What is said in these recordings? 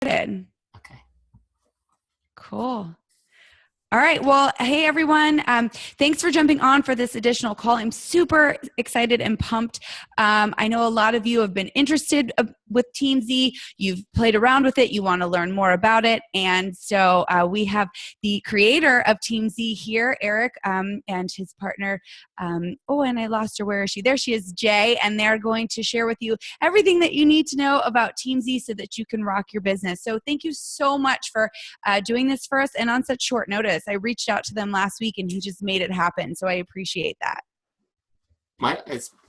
Okay. Cool. All right. Well, hey, everyone. Thanks for jumping on for this additional call. I'm super excited and pumped. I know a lot of you have been interested with Teamzy. You've played around with it. You want to learn more about it. And so we have the creator of Teamzy here, Eric, and his partner. Oh, and I lost her. Where is she? There she is, Jay. And they're going to share with you everything that you need to know about Teamzy so that you can rock your business. So thank you so much for doing this for us and on such short notice. I reached out to them last week and he just made it happen. So I appreciate that.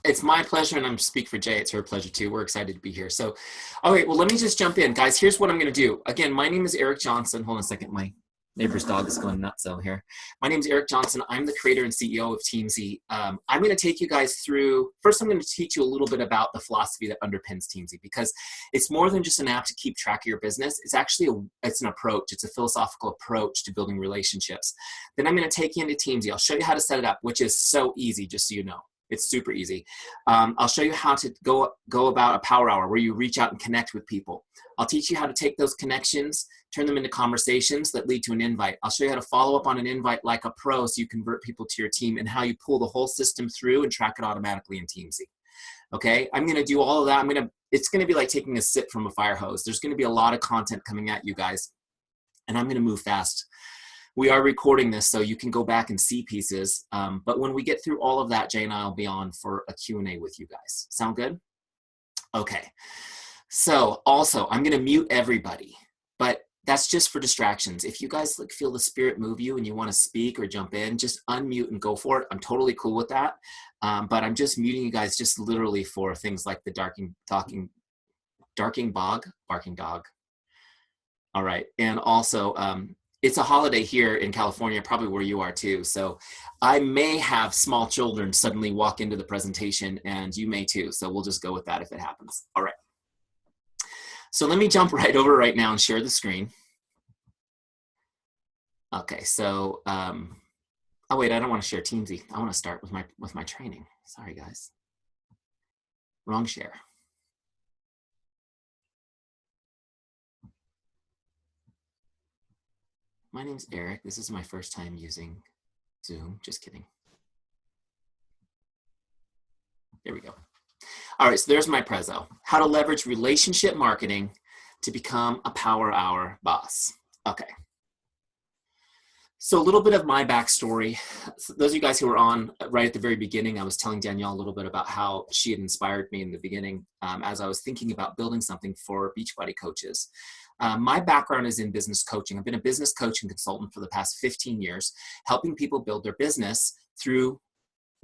It's my pleasure, and I'm speak for Jay. It's her pleasure too. We're excited to be here. So, all right, well, let me just jump in. Guys, here's what I'm going to do. Again, my name is Eric Johnson. Hold on a second. My neighbor's dog is going nuts out here. My name is Eric Johnson. I'm the creator and CEO of Teamzy. I'm going to take you guys through, first I'm going to teach you a little bit about the philosophy that underpins Teamzy, because it's more than just an app to keep track of your business. It's actually it's an approach. It's a philosophical approach to building relationships. Then I'm going to take you into Teamzy. I'll show you how to set it up, which is so easy, just so you know. It's super easy. I'll show you how to go about a power hour where you reach out and connect with people. I'll teach you how to take those connections, turn them into conversations that lead to an invite. I'll show you how to follow up on an invite like a pro so you convert people to your team, and how you pull the whole system through and track it automatically in Teamzy. Okay, I'm going to do all of that. It's going to be like taking a sip from a fire hose. There's going to be a lot of content coming at you guys, and I'm going to move fast. We are recording this so you can go back and see pieces. But when we get through all of that, Jay and I will be on for a Q&A with you guys. Sound good? Okay. So also, I'm going to mute everybody, but that's just for distractions. If you guys feel the spirit move you and you want to speak or jump in, just unmute and go for it. I'm totally cool with that. But I'm just muting you guys just literally for things like the barking dog. All right. And also, it's a holiday here in California, probably where you are too. So I may have small children suddenly walk into the presentation, and you may too. So we'll just go with that if it happens. All right. So let me jump right over right now and share the screen. Okay, so, oh wait, I don't want to share Teamzy. I want to start with my training. Sorry guys, wrong share. My name's Eric. This is my first time using Zoom. Just kidding. There we go. All right, so there's my prezzo. How to leverage relationship marketing to become a power hour boss. Okay. So a little bit of my backstory. So those of you guys who were on right at the very beginning, I was telling Danielle a little bit about how she had inspired me in the beginning as I was thinking about building something for Beachbody coaches. My background is in business coaching. I've been a business coach and consultant for the past 15 years, helping people build their business through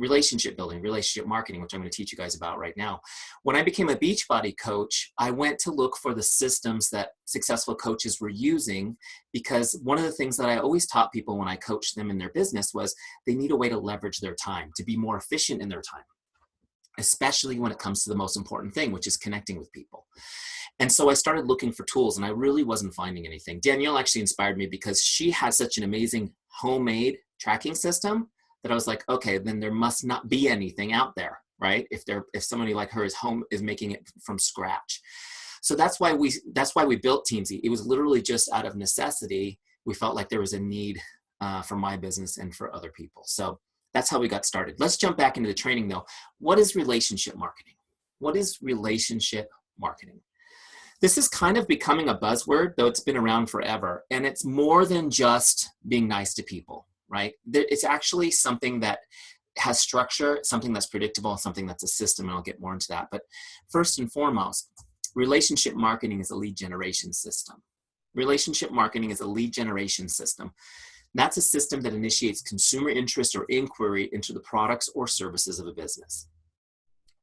relationship building, relationship marketing, which I'm going to teach you guys about right now. When I became a Beachbody coach, I went to look for the systems that successful coaches were using, because one of the things that I always taught people when I coached them in their business was they need a way to leverage their time, to be more efficient in their time, especially when it comes to the most important thing, which is connecting with people. And so I started looking for tools, and I really wasn't finding anything. Danielle actually inspired me because she has such an amazing homemade tracking system that I was like, okay, then there must not be anything out there, right? If somebody like her is making it from scratch. So that's why we built Teamzy. It was literally just out of necessity. We felt like there was a need for my business and for other people. So that's how we got started. Let's jump back into the training though. What is relationship marketing? What is relationship marketing? This is kind of becoming a buzzword, though it's been around forever. And it's more than just being nice to people, right? It's actually something that has structure, something that's predictable, something that's a system, and I'll get more into that. But first and foremost, relationship marketing is a lead generation system. Relationship marketing is a lead generation system. That's a system that initiates consumer interest or inquiry into the products or services of a business.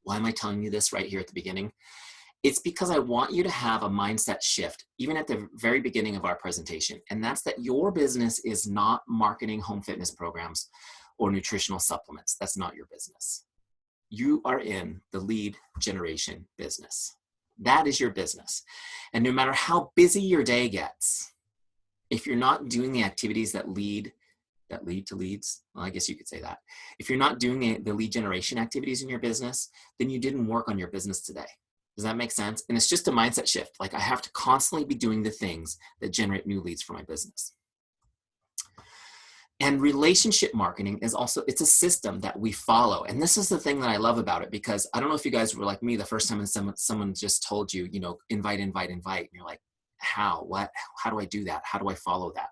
Why am I telling you this right here at the beginning? It's because I want you to have a mindset shift, even at the very beginning of our presentation. And that's that your business is not marketing home fitness programs or nutritional supplements. That's not your business. You are in the lead generation business. That is your business. And no matter how busy your day gets, if you're not doing the activities that lead to leads, well, I guess you could say that. If you're not doing the lead generation activities in your business, then you didn't work on your business today. Does that make sense? And it's just a mindset shift. Like I have to constantly be doing the things that generate new leads for my business. And relationship marketing is also, it's a system that we follow. And this is the thing that I love about it, because I don't know if you guys were like me the first time someone just told you, you know, invite. And you're like, how, what, how do I do that? How do I follow that?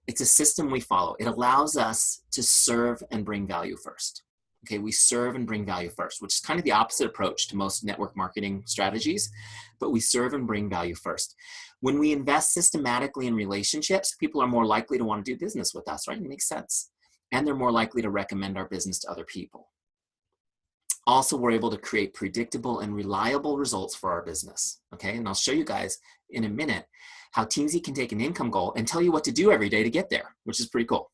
It's a system we follow. It allows us to serve and bring value first. Okay, we serve and bring value first, which is kind of the opposite approach to most network marketing strategies, but we serve and bring value first. When we invest systematically in relationships, people are more likely to want to do business with us, right? It makes sense. And they're more likely to recommend our business to other people. Also, we're able to create predictable and reliable results for our business, okay? And I'll show you guys in a minute how Teamzy can take an income goal and tell you what to do every day to get there, which is pretty cool.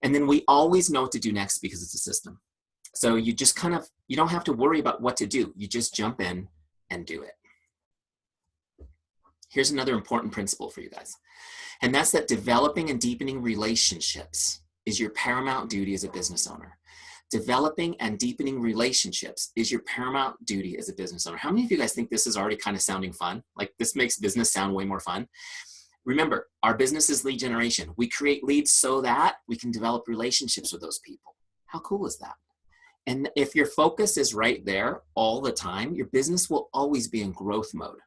And then we always know what to do next because it's a system. So you just kind of, you don't have to worry about what to do. You just jump in and do it. Here's another important principle for you guys. And that's that developing and deepening relationships is your paramount duty as a business owner. Developing and deepening relationships is your paramount duty as a business owner. How many of you guys think this is already kind of sounding fun? Like this makes business sound way more fun. Remember, our business is lead generation. We create leads so that we can develop relationships with those people. How cool is that? And if your focus is right there all the time, your business will always be in growth mode.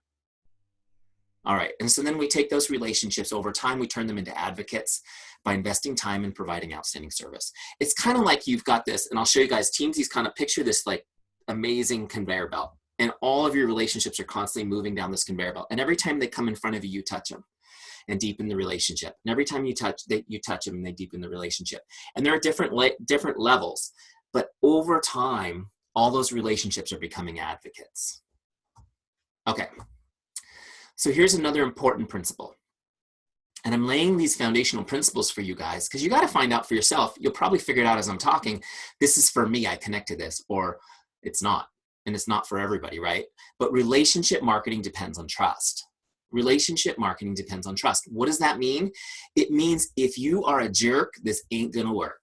All right, and so then we take those relationships over time, we turn them into advocates by investing time and providing outstanding service. It's kind of like you've got this, and I'll show you guys, Teamzy's kind of picture this like amazing conveyor belt. And all of your relationships are constantly moving down this conveyor belt. And every time they come in front of you, you touch them and deepen the relationship. And every time you touch them and they deepen the relationship. And there are different levels, but over time, all those relationships are becoming advocates. Okay, so here's another important principle. And I'm laying these foundational principles for you guys because you got to find out for yourself. You'll probably figure it out as I'm talking. This is for me, I connect to this, or it's not. And it's not for everybody, right? But relationship marketing depends on trust. Relationship marketing depends on trust. What does that mean? It means if you are a jerk, this ain't gonna work.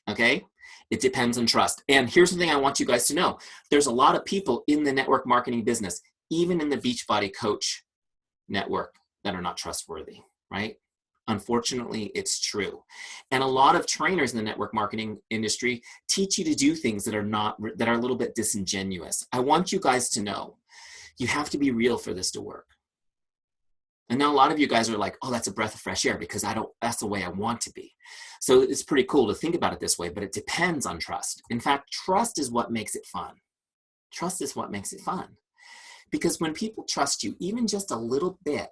Okay? It depends on trust. And here's the thing I want you guys to know. There's a lot of people in the network marketing business, even in the Beachbody coach network, that are not trustworthy, right? Unfortunately, it's true. And a lot of trainers in the network marketing industry teach you to do things that are a little bit disingenuous. I want you guys to know, you have to be real for this to work. And now a lot of you guys are like, oh, that's a breath of fresh air because that's the way I want to be. So it's pretty cool to think about it this way, but it depends on trust. In fact, trust is what makes it fun. Trust is what makes it fun. Because when people trust you, even just a little bit,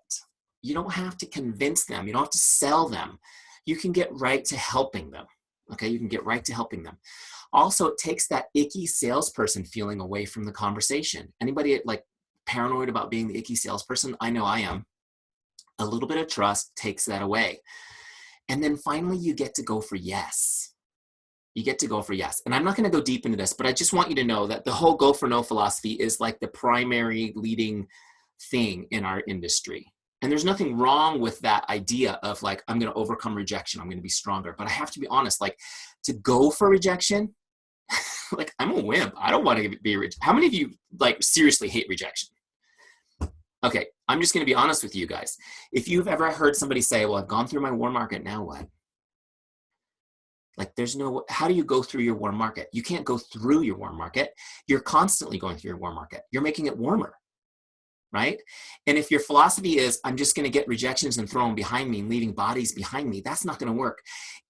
you don't have to convince them. You don't have to sell them. You can get right to helping them. Okay, you can get right to helping them. Also, it takes that icky salesperson feeling away from the conversation. Anybody like paranoid about being the icky salesperson? I know I am. A little bit of trust takes that away. And then finally, you get to go for yes. You get to go for yes. And I'm not going to go deep into this, but I just want you to know that the whole go for no philosophy is like the primary leading thing in our industry. And there's nothing wrong with that idea of like, I'm going to overcome rejection. I'm going to be stronger. But I have to be honest, like to go for rejection, like I'm a wimp. I don't want to be rejected. How many of you like seriously hate rejection? Okay, I'm just going to be honest with you guys. If you've ever heard somebody say, well, I've gone through my warm market, now what? Like how do you go through your warm market? You can't go through your warm market. You're constantly going through your warm market. You're making it warmer. Right? And if your philosophy is, I'm just going to get rejections and throw them behind me and leaving bodies behind me, that's not going to work.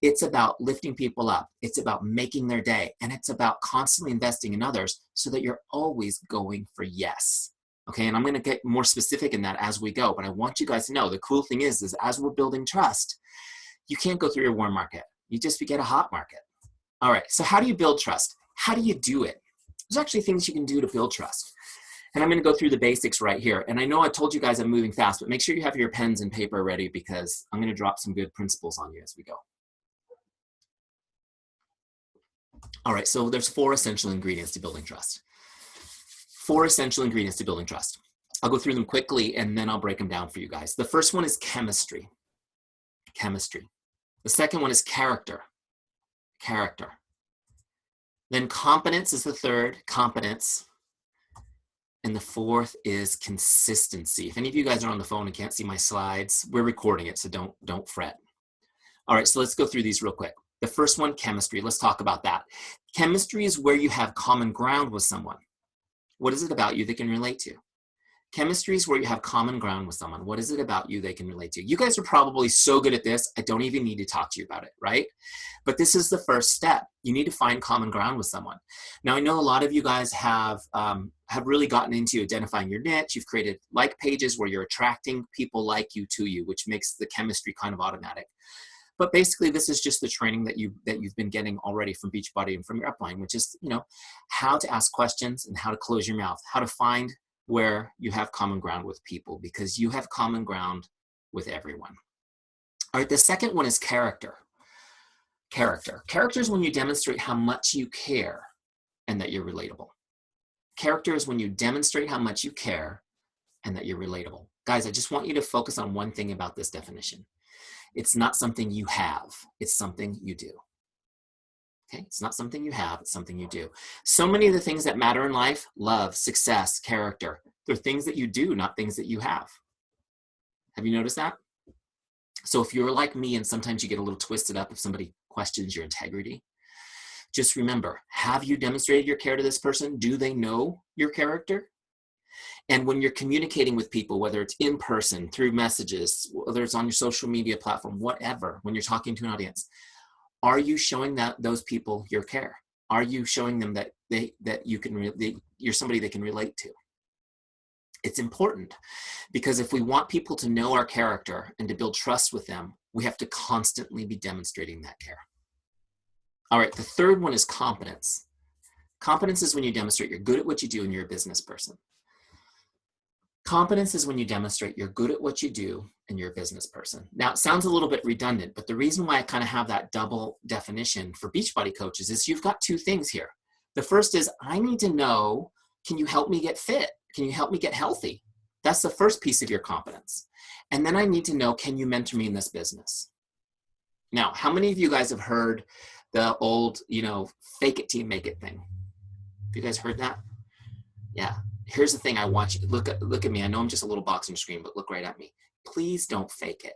It's about lifting people up. It's about making their day. And it's about constantly investing in others so that you're always going for yes. Okay. And I'm going to get more specific in that as we go. But I want you guys to know the cool thing is as we're building trust, you can't go through your warm market. You just get a hot market. All right. So how do you build trust? How do you do it? There's actually things you can do to build trust. And I'm going to go through the basics right here. And I know I told you guys I'm moving fast, but make sure you have your pens and paper ready because I'm going to drop some good principles on you as we go. All right, so there's 4 essential ingredients to building trust. 4 essential ingredients to building trust. I'll go through them quickly and then I'll break them down for you guys. The first one is chemistry. Chemistry. The second one is character. Character. Then competence is the third. Competence. And the fourth is consistency. If any of you guys are on the phone and can't see my slides, we're recording it, so don't fret. All right, so let's go through these real quick. The first one, chemistry. Let's talk about that. Chemistry is where you have common ground with someone. What is it about you they can relate to? Chemistry is where you have common ground with someone. What is it about you they can relate to? You guys are probably so good at this, I don't even need to talk to you about it, right? But this is the first step. You need to find common ground with someone. Now, I know a lot of you guys have really gotten into identifying your niche. You've created like pages where you're attracting people like you to you, which makes the chemistry kind of automatic. But basically, this is just the training that you've been getting already from Beachbody and from your upline, which is, how to ask questions and how to close your mouth, how to find where you have common ground with people, because you have common ground with everyone. All right, the second one is character. Character is when you demonstrate how much you care and that you're relatable. Character is when you demonstrate how much you care and that you're relatable. Guys, I just want you to focus on one thing about this definition. It's not something you have, it's something you do. Okay, it's not something you have, it's something you do. So many of the things that matter in life, love, success, character, they're things that you do, not things that you have. Have you noticed that? So if you're like me and sometimes you get a little twisted up if somebody questions your integrity, just remember, have you demonstrated your care to this person? Do they know your character? And when you're communicating with people, whether it's in person, through messages, whether it's on your social media platform, whatever, when you're talking to an audience, are you showing those people your care? Are you showing them that you're somebody they can relate to? It's important, because if we want people to know our character and to build trust with them, we have to constantly be demonstrating that care. All right, the third one is competence. Competence is when you demonstrate you're good at what you do and you're a business person. Competence is when you demonstrate you're good at what you do and you're a business person. Now, it sounds a little bit redundant, but the reason why I kind of have that double definition for Beachbody coaches is you've got two things here. The first is, I need to know, can you help me get fit? Can you help me get healthy? That's the first piece of your competence. And then I need to know, can you mentor me in this business? Now, how many of you guys have heard the old, fake it till you make it thing? Have you guys heard that? Yeah. Here's the thing I want you to look at me. I know I'm just a little box on your screen, but look right at me. Please don't fake it.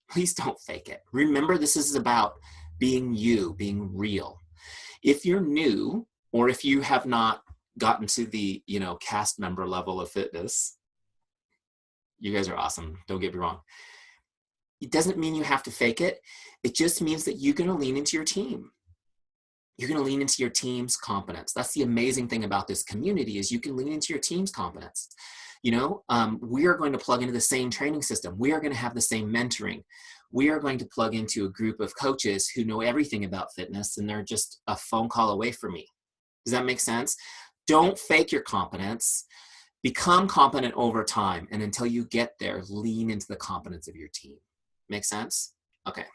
Please don't fake it. Remember, this is about being you, being real. If you're new, or if you have not gotten to the, cast member level of fitness, you guys are awesome. Don't get me wrong. It doesn't mean you have to fake it. It just means that you're going to lean into your team. You're going to lean into your team's competence. That's the amazing thing about this community, is you can lean into your team's competence. We are going to plug into the same training system. We are going to have the same mentoring. We are going to plug into a group of coaches who know everything about fitness, and they're just a phone call away from me. Does that make sense? Don't fake your competence. Become competent over time. And until you get there, lean into the competence of your team. Make sense? Okay.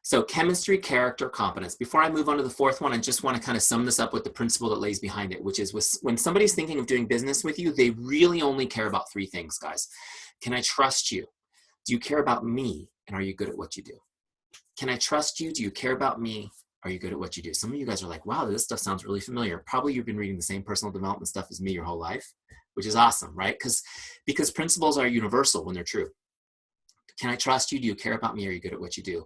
So chemistry, character, competence. Before I move on to the fourth one, I just want to kind of sum this up with the principle that lays behind it, which is when somebody's thinking of doing business with you, they really only care about three things, guys. Can I trust you? Do you care about me? And are you good at what you do? Can I trust you? Do you care about me? Are you good at what you do? Some of you guys are like, wow, this stuff sounds really familiar. Probably you've been reading the same personal development stuff as me your whole life, which is awesome, right? Because principles are universal when they're true. Can I trust you? Do you care about me? Are you good at what you do?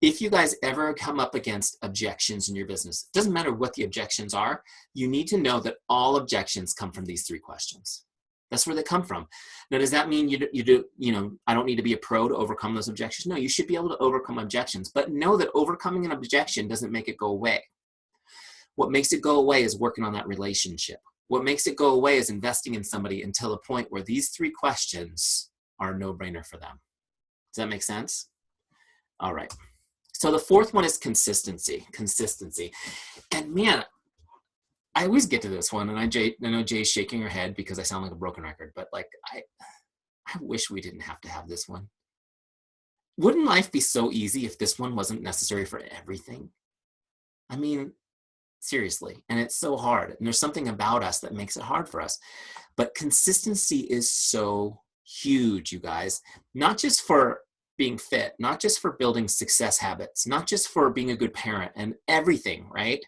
If you guys ever come up against objections in your business, it doesn't matter what the objections are, you need to know that all objections come from these three questions. That's where they come from. Now, does that mean I don't need to be a pro to overcome those objections? No, you should be able to overcome objections, but know that overcoming an objection doesn't make it go away. What makes it go away is working on that relationship. What makes it go away is investing in somebody until the point where these three questions are a no-brainer for them. Does that make sense? All right. So the fourth one is consistency. And man, I always get to this one, and I know Jay's shaking her head because I sound like a broken record, but like I wish we didn't have to have this one. Wouldn't life be so easy if this one wasn't necessary for everything? I mean, seriously, and it's so hard. And there's something about us that makes it hard for us. But consistency is so huge, you guys, not just for being fit, not just for building success habits, not just for being a good parent and everything, right?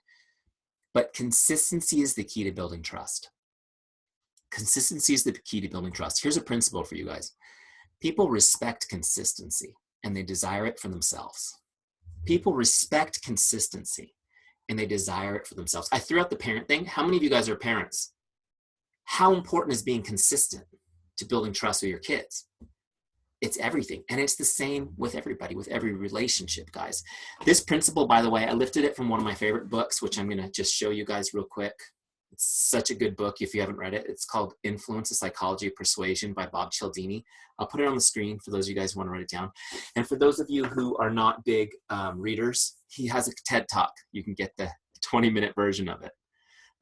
But consistency is the key to building trust. Consistency is the key to building trust. Here's a principle for you guys. People respect consistency and they desire it for themselves. People respect consistency and they desire it for themselves. I threw out the parent thing. How many of you guys are parents? How important is being consistent to building trust with your kids? It's everything. And it's the same with everybody, with every relationship, guys. This principle, by the way, I lifted it from one of my favorite books, which I'm going to just show you guys real quick. It's such a good book if you haven't read it. It's called Influence: The Psychology of Persuasion by Bob Cialdini. I'll put it on the screen for those of you guys who want to write it down. And for those of you who are not big readers, he has a TED Talk. You can get the 20-minute version of it.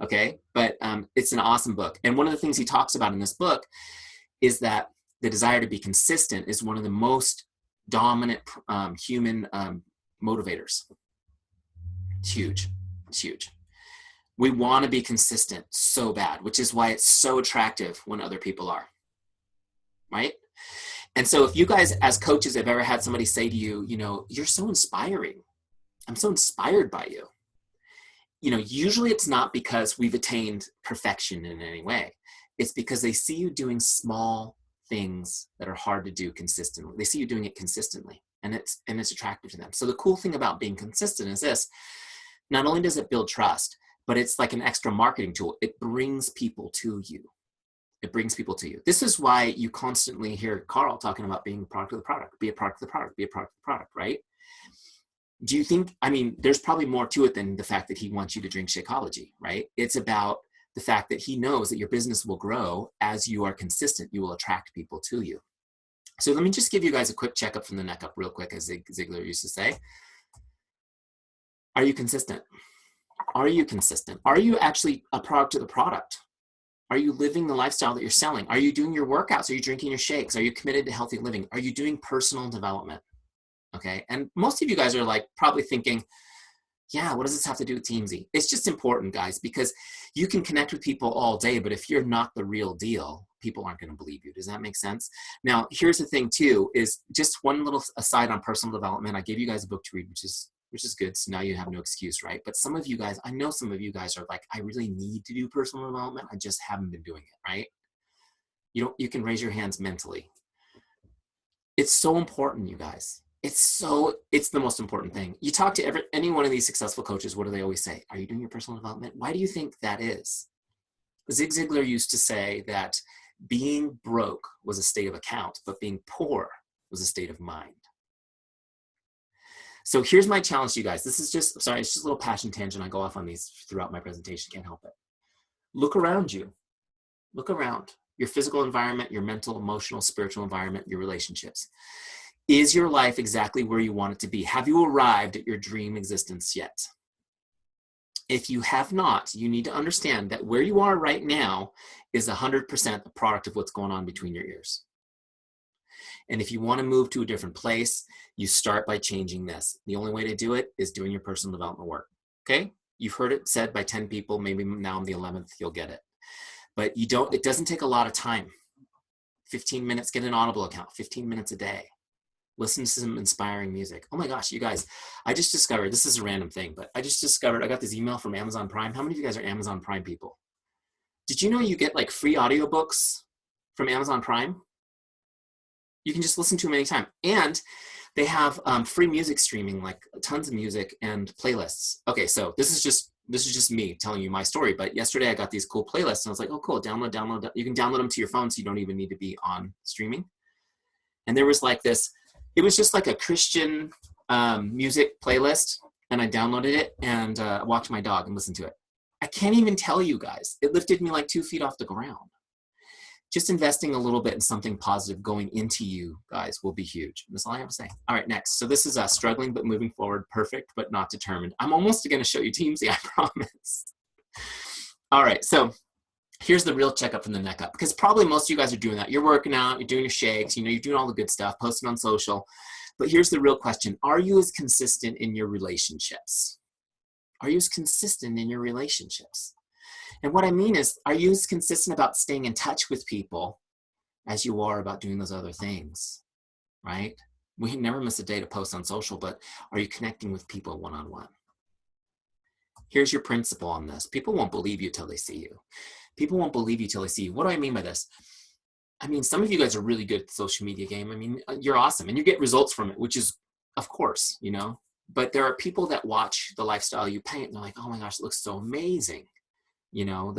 Okay? But it's an awesome book. And one of the things he talks about in this book is that the desire to be consistent is one of the most dominant human motivators. It's huge. It's huge. We want to be consistent so bad, which is why it's so attractive when other people are, right? And so if you guys as coaches have ever had somebody say to you, you know, you're so inspiring. I'm so inspired by you. You know, usually it's not because we've attained perfection in any way. It's because they see you doing small things that are hard to do consistently. They see you doing it consistently and it's attractive to them. So the cool thing about being consistent is this: not only does it build trust, but it's like an extra marketing tool. It brings people to you. It brings people to you. This is why you constantly hear Carl talking about being a product of the product, be a product of the product, be a product of the product, right? Do you think, I mean, there's probably more to it than the fact that he wants you to drink Shakeology, right? It's about the fact that he knows that your business will grow as you are consistent. You will attract people to you. So let me just give you guys a quick checkup from the neck up real quick, as Zig Ziglar used to say. Are you consistent? Are you consistent? Are you actually a product of the product? Are you living the lifestyle that you're selling? Are you doing your workouts? Are you drinking your shakes? Are you committed to healthy living? Are you doing personal development? Okay. And most of you guys are like probably thinking, yeah, what does this have to do with Teamzy? It's just important, guys, because you can connect with people all day, but if you're not the real deal, people aren't going to believe you. Does that make sense? Now, here's the thing too, is just one little aside on personal development. I gave you guys a book to read, which is good. So now you have no excuse, right? But some of you guys, I know some of you guys are like, I really need to do personal development. I just haven't been doing it, right? You can raise your hands mentally. It's so important, you guys. It's the most important thing. You talk to any one of these successful coaches, what do they always say? Are you doing your personal development? Why do you think that is? Zig Ziglar used to say that being broke was a state of account, but being poor was a state of mind. So here's my challenge to you guys. This is just, sorry, it's just a little passion tangent. I go off on these throughout my presentation. Can't help it. Look around you. Look around your physical environment, your mental, emotional, spiritual environment, your relationships. Is your life exactly where you want it to be? Have you arrived at your dream existence yet? If you have not, you need to understand that where you are right now is 100% a product of what's going on between your ears. And if you want to move to a different place, you start by changing this. The only way to do it is doing your personal development work. Okay? You've heard it said by 10 people, maybe now on the 11th, you'll get it. But it doesn't take a lot of time. 15 minutes, get an Audible account, 15 minutes a day. Listen to some inspiring music. Oh my gosh, you guys, I just discovered, this is a random thing, but I just discovered, I got this email from Amazon Prime. How many of you guys are Amazon Prime people? Did you know you get like free audiobooks from Amazon Prime? You can just listen to them anytime. And they have free music streaming, like tons of music and playlists. Okay, so this is just me telling you my story, but yesterday I got these cool playlists and I was like, oh cool, download. You can download them to your phone so you don't even need to be on streaming. And there was like this, it was just like a Christian music playlist, and I downloaded it and walked my dog and listened to it. I can't even tell you guys, it lifted me like 2 feet off the ground. Just investing a little bit in something positive going into you guys will be huge. That's all I have to say. All right, next. So this is struggling but moving forward, perfect but not determined. I'm almost going to show you Teamzy, I promise. All right, so here's the real checkup from the neck up, because probably most of you guys are doing that. You're working out, you're doing your shakes, you're doing all the good stuff, posting on social. But here's the real question. Are you as consistent in your relationships? Are you as consistent in your relationships? And what I mean is, are you as consistent about staying in touch with people as you are about doing those other things, right? We never miss a day to post on social, but are you connecting with people one-on-one? Here's your principle on this. People won't believe you till they see you. People won't believe you till they see you. What do I mean by this? I mean, some of you guys are really good at the social media game. I mean, you're awesome and you get results from it, which is, of course, you know, but there are people that watch the lifestyle you paint and they're like, oh my gosh, it looks so amazing. You know,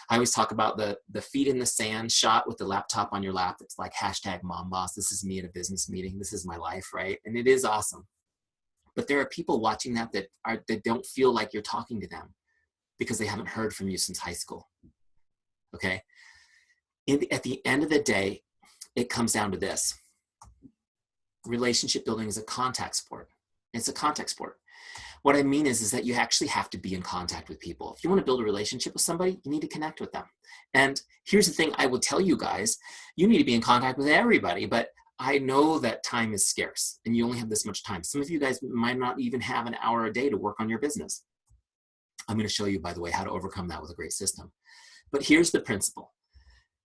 I always talk about the feet in the sand shot with the laptop on your lap. It's like hashtag mom boss. This is me at a business meeting. This is my life, right? And it is awesome. But there are people watching that don't feel like you're talking to them because they haven't heard from you since high school. Okay. At the end of the day, it comes down to this. Relationship building is a contact sport. It's a contact sport. What I mean is that you actually have to be in contact with people. If you want to build a relationship with somebody, you need to connect with them. And here's the thing I will tell you guys, you need to be in contact with everybody, but I know that time is scarce and you only have this much time. Some of you guys might not even have an hour a day to work on your business. I'm going to show you, by the way, how to overcome that with a great system. But here's the principle.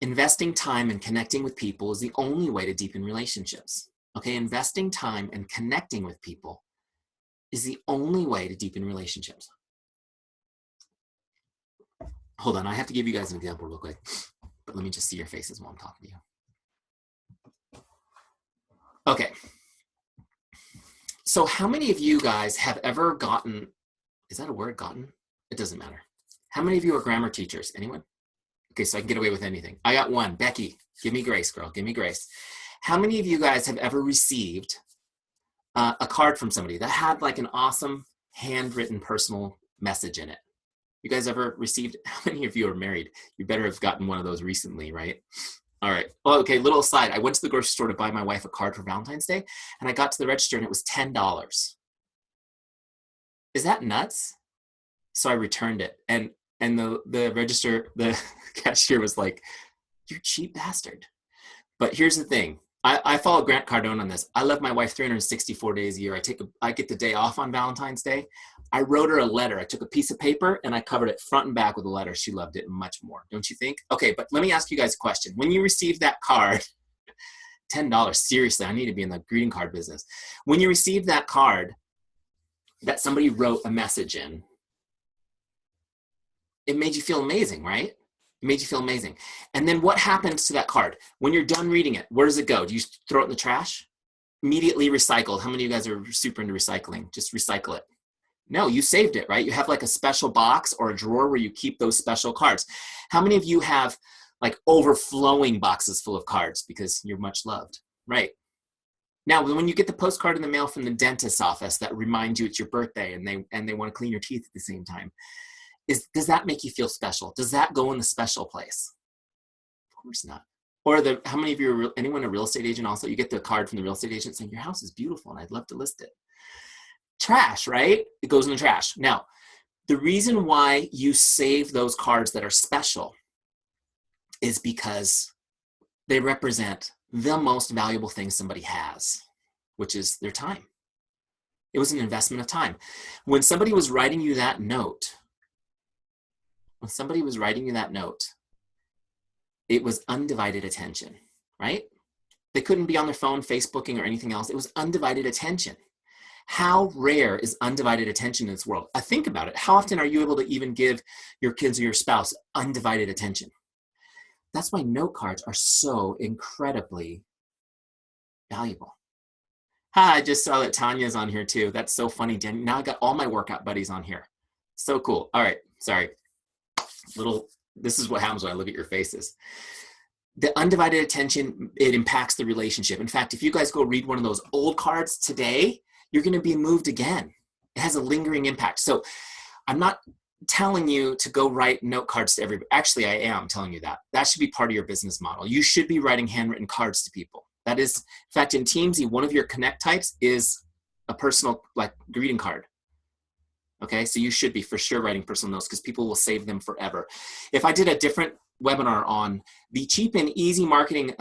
Investing time and connecting with people is the only way to deepen relationships. Okay, investing time and connecting with people is the only way to deepen relationships. Hold on, I have to give you guys an example real quick, but let me just see your faces while I'm talking to you. Okay, so how many of you guys have ever gotten, is that a word, gotten? It doesn't matter. How many of you are grammar teachers? Anyone? Okay, so I can get away with anything. I got one. Becky, give me grace, girl. Give me grace. How many of you guys have ever received a card from somebody that had like an awesome handwritten personal message in it? You guys ever received, how many of you are married? You better have gotten one of those recently, right? All right. Oh, okay, little aside. I went to the grocery store to buy my wife a card for Valentine's Day, and I got to the register and it was $10. Is that nuts? So I returned it, and the register, the cashier was like, "You cheap bastard." But here's the thing. I follow Grant Cardone on this. I love my wife 364 days a year. I get the day off on Valentine's Day. I wrote her a letter. I took a piece of paper and I covered it front and back with a letter. She loved it much more, don't you think? Okay, but let me ask you guys a question. When you received that card, $10, seriously, I need to be in the greeting card business. When you received that card that somebody wrote a message in, it made you feel amazing, right? It made you feel amazing. And then what happens to that card? When you're done reading it, where does it go? Do you throw it in the trash? Immediately recycled. How many of you guys are super into recycling? Just recycle it. No, you saved it, right? You have like a special box or a drawer where you keep those special cards. How many of you have like overflowing boxes full of cards because you're much loved, right? Now, when you get the postcard in the mail from the dentist's office that reminds you it's your birthday and they want to clean your teeth at the same time, does that make you feel special? Does that go in the special place? Of course not. Or how many of you are anyone a real estate agent also? You get the card from the real estate agent saying your house is beautiful and I'd love to list it. Trash, right? It goes in the trash. Now, the reason why you save those cards that are special is because they represent the most valuable thing somebody has, which is their time. It was an investment of time. When somebody was writing you that note, it was undivided attention, right? They couldn't be on their phone, Facebooking or anything else. It was undivided attention. How rare is undivided attention in this world? I think about it. How often are you able to even give your kids or your spouse undivided attention? That's why note cards are so incredibly valuable. Hi, I just saw that Tanya's on here too. That's so funny. Now I got all my workout buddies on here. So cool. All right, sorry. This is what happens when I look at your faces. The undivided attention, it impacts the relationship. In fact, if you guys go read one of those old cards today, you're going to be moved again. It has a lingering impact. So I'm not telling you to go write note cards to everybody. Actually, I am telling you that. That should be part of your business model. You should be writing handwritten cards to people. That is, in fact, in Teamzy, one of your connect types is a personal like greeting card. Okay, so you should be for sure writing personal notes because people will save them forever. If I did a different webinar on the cheap and easy marketing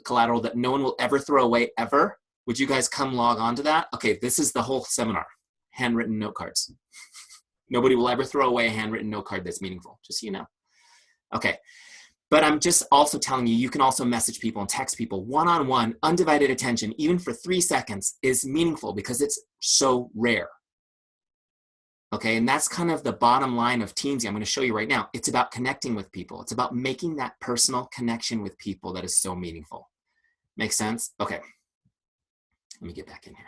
collateral that no one will ever throw away ever, would you guys come log on to that? Okay, this is the whole seminar, handwritten note cards. Nobody will ever throw away a handwritten note card that's meaningful, just so you know. Okay, but I'm just also telling you, you can also message people and text people one-on-one, undivided attention, even for 3 seconds is meaningful because it's so rare. Okay, and that's kind of the bottom line of Teamzy. I'm going to show you right now. It's about connecting with people. It's about making that personal connection with people that is so meaningful. Make sense? Okay, let me get back in here.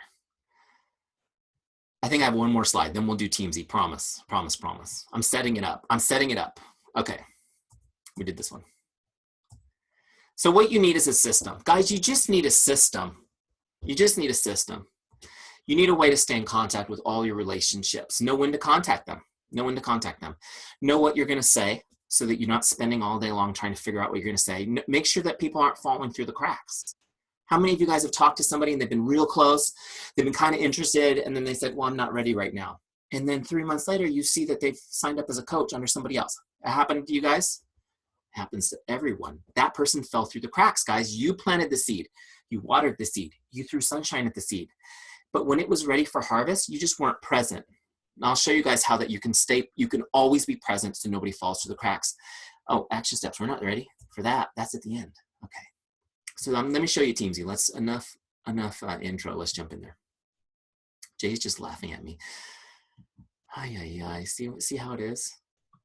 I think I have one more slide, then we'll do Teamzy. Promise, promise, promise. I'm setting it up. I'm setting it up. Okay, we did this one. So what you need is a system. Guys, you just need a system. You just need a system. You need a way to stay in contact with all your relationships. Know when to contact them. Know when to contact them. Know what you're going to say so that you're not spending all day long trying to figure out what you're going to say. Make sure that people aren't falling through the cracks. How many of you guys have talked to somebody and they've been real close, they've been kind of interested, and then they said, well, I'm not ready right now. And then 3 months later, you see that they've signed up as a coach under somebody else. It happened to you guys? It happens to everyone. That person fell through the cracks, guys. You planted the seed. You watered the seed. You threw sunshine at the seed. But when it was ready for harvest, you just weren't present. And I'll show you guys how that you can always be present so nobody falls through the cracks. Oh, action steps. We're not ready for that. That's at the end. Okay. So let me show you Teamzy. Let's enough intro. Let's jump in there. Jay's just laughing at me. See how it is?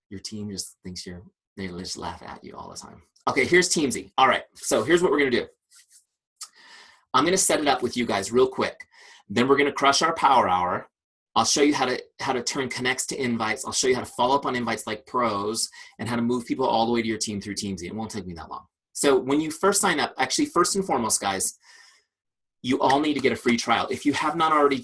Your team just thinks they just laugh at you all the time. Okay, here's Teamzy. All right, so here's what we're gonna do. I'm gonna set it up with you guys real quick. Then we're gonna crush our power hour. I'll show you how to turn connects to invites. I'll show you how to follow up on invites like pros and how to move people all the way to your team through Teamzy. It won't take me that long. So when you first sign up, actually first and foremost, guys, you all need to get a free trial. If you have not already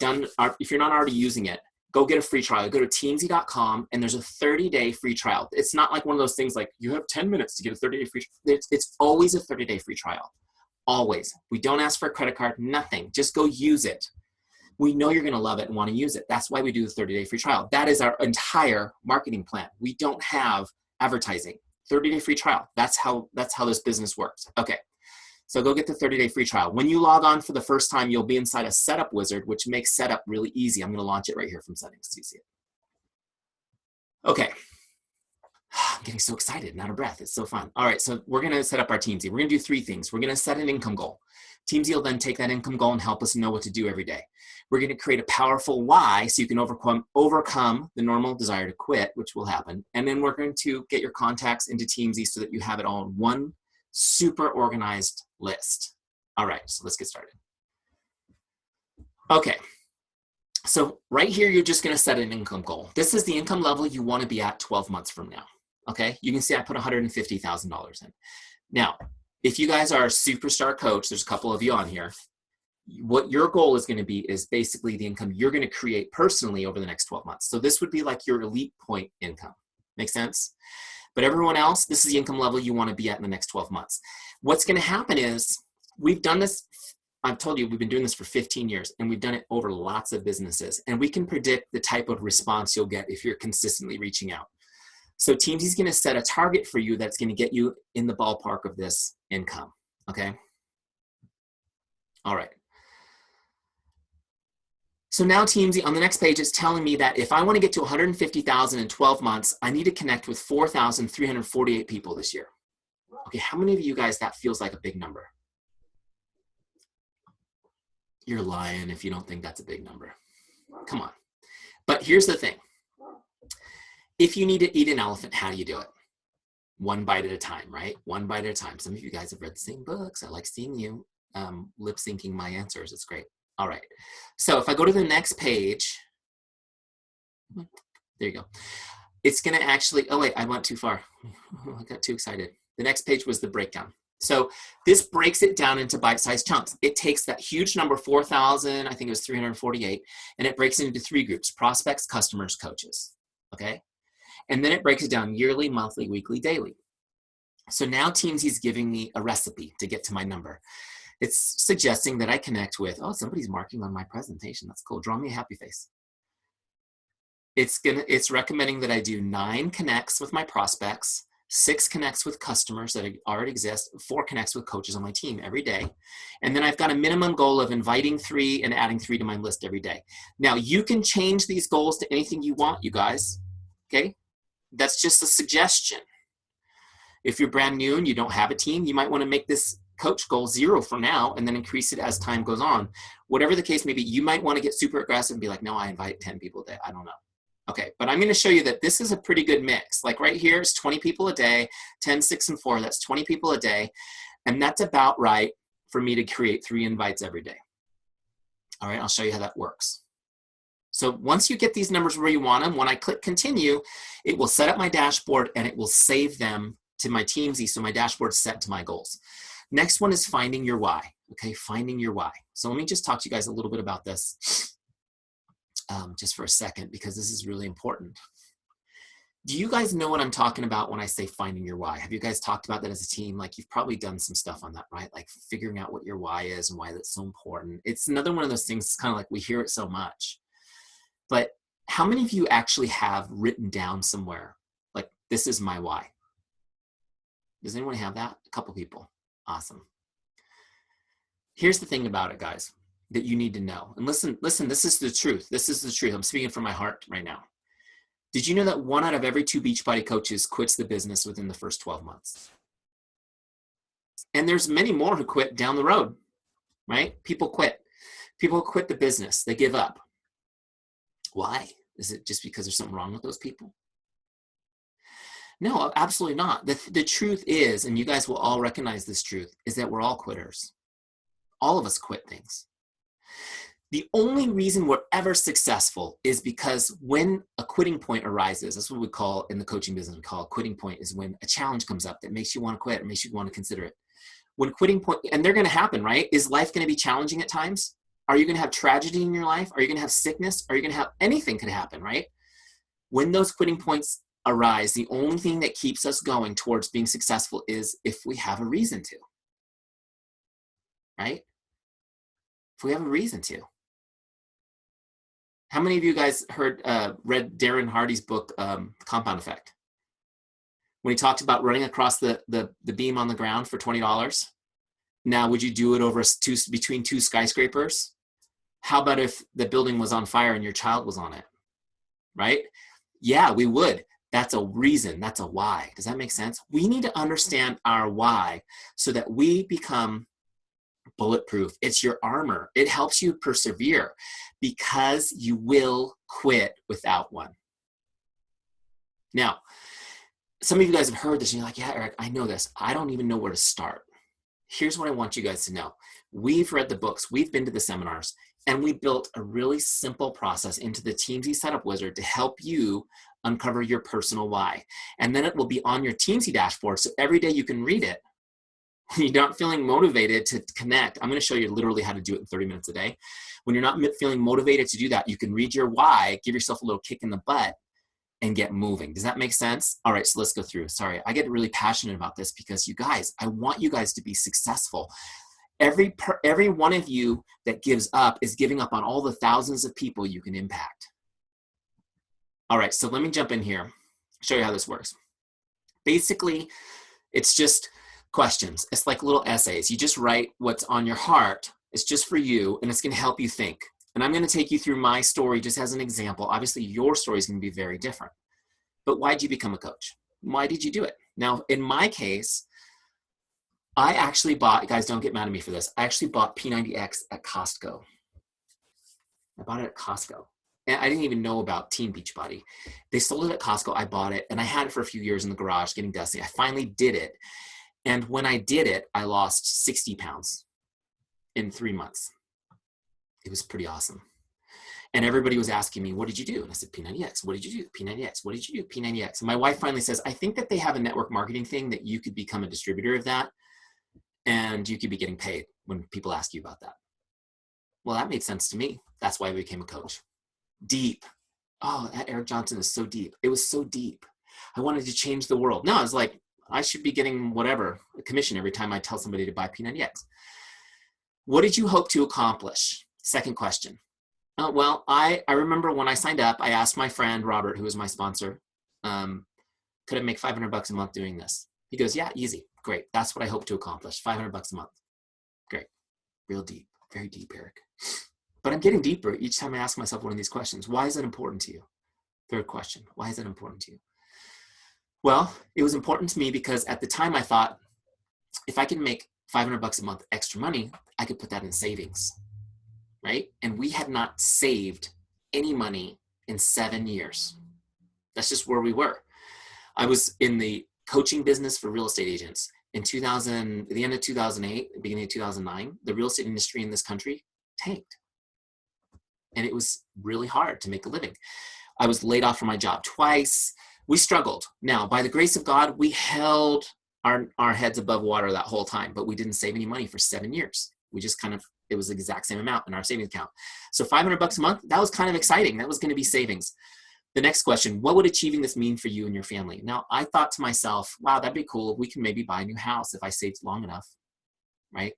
if you're not already using it, go get a free trial. Go to teamzy.com and there's a 30-day free trial. It's not like one of those things like you have 10 minutes to get a 30-day free trial. It's always a 30-day free trial. Always. We don't ask for a credit card, nothing. Just go use it. We know you're gonna love it and wanna use it. That's why we do the 30-day free trial. That is our entire marketing plan. We don't have advertising. 30-day free trial. That's how this business works. Okay. So go get the 30-day free trial. When you log on for the first time, you'll be inside a setup wizard, which makes setup really easy. I'm going to launch it right here from settings so you see it. Okay. I'm getting so excited and out of breath. It's so fun. All right, so we're going to set up our Teamzy. We're going to do 3 things. We're going to set an income goal. Teamzy will then take that income goal and help us know what to do every day. We're going to create a powerful why so you can overcome the normal desire to quit, which will happen. And then we're going to get your contacts into Teamzy so that you have it all in one super organized list. All right, so let's get started. Okay, so right here, you're just gonna set an income goal. This is the income level you wanna be at 12 months from now, okay? You can see I put $150,000 in. Now, if you guys are a superstar coach, there's a couple of you on here, what your goal is gonna be is basically the income you're gonna create personally over the next 12 months. So this would be like your elite point income. Make sense? But everyone else, this is the income level you want to be at in the next 12 months. What's going to happen is we've done this. I've told you we've been doing this for 15 years and we've done it over lots of businesses. And we can predict the type of response you'll get if you're consistently reaching out. So Teamzy is going to set a target for you that's going to get you in the ballpark of this income. Okay. All right. So now Teamzy on the next page is telling me that if I want to get to 150,000 in 12 months, I need to connect with 4,348 people this year. Okay, how many of you guys that feels like a big number? You're lying if you don't think that's a big number. Come on. But here's the thing. If you need to eat an elephant, how do you do it? One bite at a time, right? One bite at a time. Some of you guys have read the same books. I like seeing you lip syncing my answers. It's great. All right, so if I go to the next page, there you go. It's gonna actually, oh wait, I went too far. I got too excited. The next page was the breakdown. So this breaks it down into bite-sized chunks. It takes that huge number, 4,000, I think it was 348, and it breaks it into 3 groups, prospects, customers, coaches, okay? And then it breaks it down yearly, monthly, weekly, daily. So now Teamzy is giving me a recipe to get to my number. It's suggesting that I connect with, oh, somebody's marking on my presentation. That's cool. Draw me a happy face. It's recommending that I do 9 connects with my prospects, 6 connects with customers that already exist, 4 connects with coaches on my team every day. And then I've got a minimum goal of inviting 3 and adding 3 to my list every day. Now you can change these goals to anything you want, you guys, okay? That's just a suggestion. If you're brand new and you don't have a team, you might want to make this coach goal 0 for now and then increase it as time goes on. Whatever the case may be, you might want to get super aggressive and be like, no, I invite 10 people a day. I don't know. Okay, but I'm going to show you that this is a pretty good mix. Like right here is 20 people a day, 10, 6, and 4. That's 20 people a day. And that's about right for me to create 3 invites every day. All right, I'll show you how that works. So once you get these numbers where you want them, when I click continue, it will set up my dashboard and it will save them to my Teamzy, so my dashboard's set to my goals. Next one is finding your why. Okay, finding your why. So let me just talk to you guys a little bit about this just for a second, because this is really important. Do you guys know what I'm talking about when I say finding your why? Have you guys talked about that as a team? Like, you've probably done some stuff on that, right? Like figuring out what your why is and why that's so important. It's another one of those things, it's kind of like we hear it so much. But how many of you actually have written down somewhere, like, this is my why? Does anyone have that? A couple people. Awesome. Here's the thing about it, guys, that you need to know. And listen, this is the truth. This is the truth. I'm speaking from my heart right now. Did you know that 1 out of every 2 Beachbody coaches quits the business within the first 12 months? And there's many more who quit down the road, right? People quit. People quit the business. They give up. Why? Is it just because there's something wrong with those people? No, absolutely not. The truth is, and you guys will all recognize this truth, is that we're all quitters. All of us quit things. The only reason we're ever successful is because when a quitting point arises, that's what we call in the coaching business, we call a quitting point, is when a challenge comes up that makes you want to quit or makes you want to consider it. When quitting point, and they're going to happen, right? Is life going to be challenging at times? Are you going to have tragedy in your life? Are you going to have sickness? Are you going to have anything could happen, right? When those quitting points arise, the only thing that keeps us going towards being successful is if we have a reason to, right? If we have a reason to. How many of you guys read Darren Hardy's book, Compound Effect? When he talked about running across the beam on the ground for $20. Now, would you do it over between 2 skyscrapers? How about if the building was on fire and your child was on it, right? Yeah, we would. That's a reason. That's a why. Does that make sense? We need to understand our why so that we become bulletproof. It's your armor. It helps you persevere because you will quit without one. Now, some of you guys have heard this and you're like, yeah, Eric, I know this. I don't even know where to start. Here's what I want you guys to know. We've read the books, we've been to the seminars, and we built a really simple process into the Teamzy Setup Wizard to help you uncover your personal why. And then it will be on your Teamzy dashboard, so every day you can read it. When you're not feeling motivated to connect, I'm going to show you literally how to do it in 30 minutes a day. When you're not feeling motivated to do that, you can read your why, give yourself a little kick in the butt, and get moving. Does that make sense? All right, so let's go through. Sorry, I get really passionate about this because you guys, I want you guys to be successful. Every one of you that gives up is giving up on all the thousands of people you can impact. All right, so let me jump in here, show you how this works. Basically, it's just questions. It's like little essays. You just write what's on your heart. It's just for you, and it's going to help you think. And I'm going to take you through my story just as an example. Obviously, your story is going to be very different. But why did you become a coach? Why did you do it? Now, in my case, I actually bought, guys, don't get mad at me for this. I actually bought P90X at Costco. I bought it at Costco. And I didn't even know about Team Beachbody. They sold it at Costco. I bought it, and I had it for a few years in the garage getting dusty. I finally did it. And when I did it, I lost 60 pounds in 3 months. It was pretty awesome. And everybody was asking me, what did you do? And I said, P90X. What did you do? P90X. What did you do? P90X. And my wife finally says, I think that they have a network marketing thing that you could become a distributor of that. And you could be getting paid when people ask you about that. Well, that made sense to me. That's why I became a coach. Deep. Oh, that Eric Johnson is so deep. It was so deep. I wanted to change the world. No, I was like, I should be getting whatever, a commission every time I tell somebody to buy P90X. What did you hope to accomplish? Second question. Well, I remember when I signed up, I asked my friend, Robert, who was my sponsor, could I make $500 a month doing this? He goes, yeah, easy. Great. That's what I hope to accomplish. $500 a month. Great. Real deep. Very deep, Eric. But I'm getting deeper each time I ask myself one of these questions. Why is it important to you? Third question. Why is it important to you? Well, it was important to me because at the time I thought, if I can make $500 a month extra money, I could put that in savings, right? And we had not saved any money in 7 years. That's just where we were. I was in the coaching business for real estate agents. In 2000, at the end of 2008, beginning of 2009, the real estate industry in this country tanked. And it was really hard to make a living. I was laid off from my job twice. We struggled. Now, by the grace of God, we held our heads above water that whole time, but we didn't save any money for 7 years. We just it was the exact same amount in our savings account. So $500 a month, that was kind of exciting. That was going to be savings. The next question, what would achieving this mean for you and your family? Now, I thought to myself, wow, that'd be cool. We can maybe buy a new house if I saved long enough, right?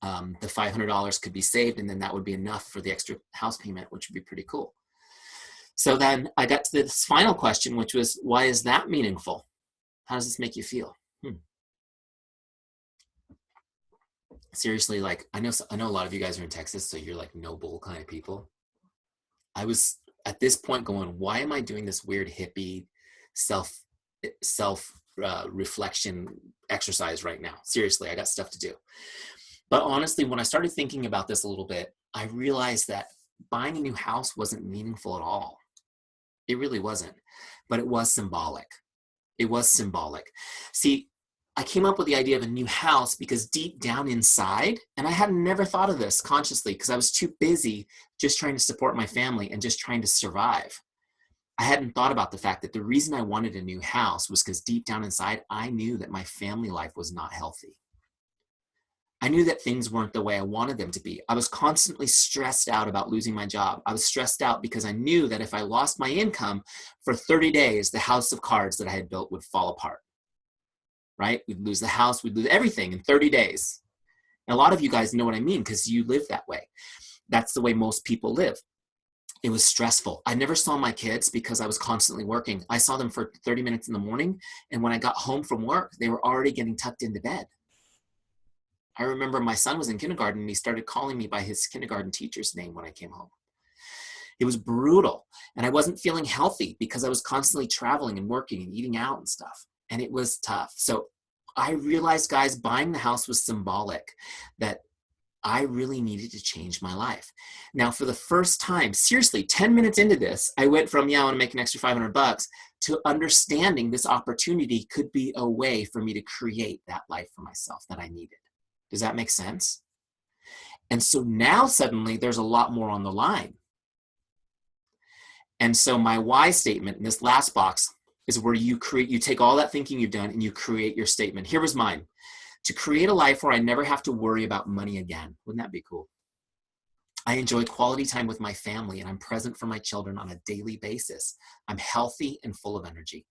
The $500 could be saved, and then that would be enough for the extra house payment, which would be pretty cool. So then I got to this final question, which was, why is that meaningful? How does this make you feel? Seriously, like I know a lot of you guys are in Texas, so you're like no bull kind of people. I was at this point going, why am I doing this weird hippie self reflection exercise right now? Seriously, I got stuff to do. But honestly, when I started thinking about this a little bit, I realized that buying a new house wasn't meaningful at all. It really wasn't, but it was symbolic. It was symbolic. See, I came up with the idea of a new house because deep down inside, and I had never thought of this consciously because I was too busy just trying to support my family and just trying to survive. I hadn't thought about the fact that the reason I wanted a new house was because deep down inside, I knew that my family life was not healthy. I knew that things weren't the way I wanted them to be. I was constantly stressed out about losing my job. I was stressed out because I knew that if I lost my income for 30 days, the house of cards that I had built would fall apart, right? We'd lose the house, we'd lose everything in 30 days. And a lot of you guys know what I mean because you live that way. That's the way most people live. It was stressful. I never saw my kids because I was constantly working. I saw them for 30 minutes in the morning. And when I got home from work, they were already getting tucked into bed. I remember my son was in kindergarten and he started calling me by his kindergarten teacher's name when I came home. It was brutal. And I wasn't feeling healthy because I was constantly traveling and working and eating out and stuff. And it was tough. So I realized, guys, buying the house was symbolic that I really needed to change my life. Now, for the first time, seriously, 10 minutes into this, I went from, I want to make an extra $500 to understanding this opportunity could be a way for me to create that life for myself that I needed. Does that make sense? And so now suddenly there's a lot more on the line. And so my why statement in this last box is where you take all that thinking you've done and you create your statement. Here was mine. To create a life where I never have to worry about money again. Wouldn't that be cool? I enjoy quality time with my family and I'm present for my children on a daily basis. I'm healthy and full of energy.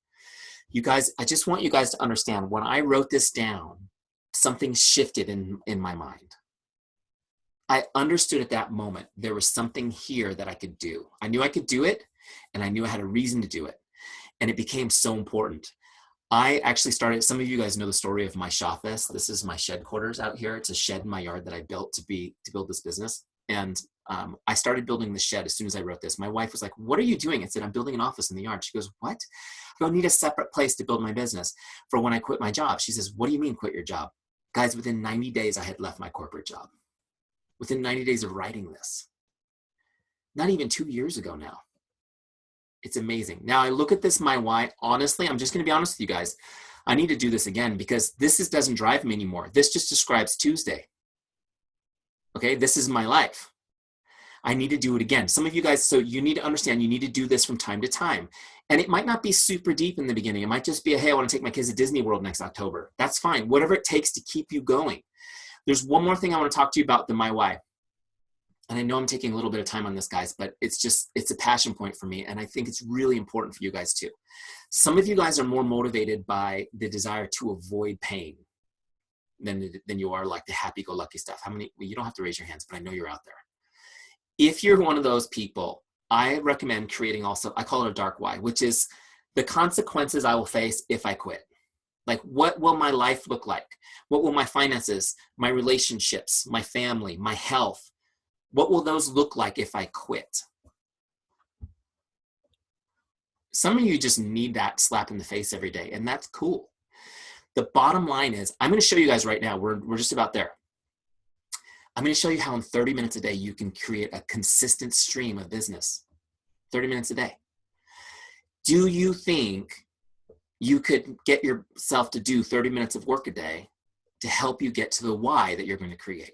You guys, I just want you guys to understand when I wrote this down, something shifted in my mind. I understood at that moment there was something here that I could do. I knew I could do it and I knew I had a reason to do it. And it became so important. I actually started, some of you guys know the story of my Shawfest. This is my shed quarters out here. It's a shed in my yard that I built to build this business. And I started building the shed as soon as I wrote this. My wife was like, what are you doing? I said, I'm building an office in the yard. She goes, what? I go, I need a separate place to build my business for when I quit my job. She says, what do you mean quit your job? Guys, within 90 days, I had left my corporate job. Within 90 days of writing this. Not even 2 years ago now. It's amazing. Now I look at this, my why, honestly, I'm just going to be honest with you guys. I need to do this again because this doesn't drive me anymore. This just describes Tuesday. Okay, this is my life. I need to do it again. Some of you guys, so you need to understand, you need to do this from time to time. And it might not be super deep in the beginning. It might just be, hey, I want to take my kids to Disney World next October. That's fine. Whatever it takes to keep you going. There's one more thing I want to talk to you about, the my why. And I know I'm taking a little bit of time on this, guys, but it's a passion point for me. And I think it's really important for you guys too. Some of you guys are more motivated by the desire to avoid pain than you are like the happy-go-lucky stuff. How many, well, you don't have to raise your hands, but I know you're out there. If you're one of those people, I recommend creating also, I call it a dark why, which is the consequences I will face if I quit. Like, what will my life look like? What will my finances, my relationships, my family, my health, what will those look like if I quit? Some of you just need that slap in the face every day, and that's cool. The bottom line is, I'm going to show you guys right now, we're just about there. I'm going to show you how in 30 minutes a day you can create a consistent stream of business. 30 minutes a day. Do you think you could get yourself to do 30 minutes of work a day to help you get to the why that you're going to create?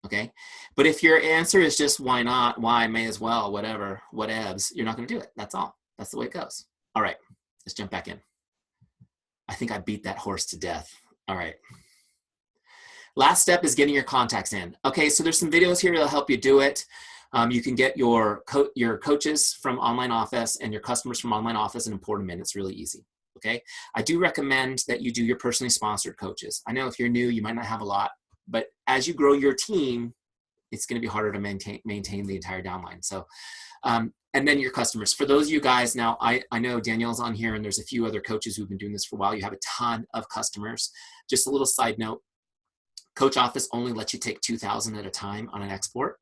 Okay. But if your answer is just why not, why, may as well, whatever, whatevs, you're not going to do it. That's all. That's the way it goes. All right. Let's jump back in. I think I beat that horse to death. All right. Last step is getting your contacts in. Okay. So there's some videos here that'll help you do it. You can get your coaches from Online Office and your customers from Online Office and import them in. It's really easy. Okay. I do recommend that you do your personally sponsored coaches. I know if you're new, you might not have a lot, but as you grow your team, it's going to be harder to maintain the entire downline. So, and then your customers. For those of you guys now, I know Danielle's on here and there's a few other coaches who've been doing this for a while. You have a ton of customers. Just a little side note, Coach Office only lets you take 2,000 at a time on an export.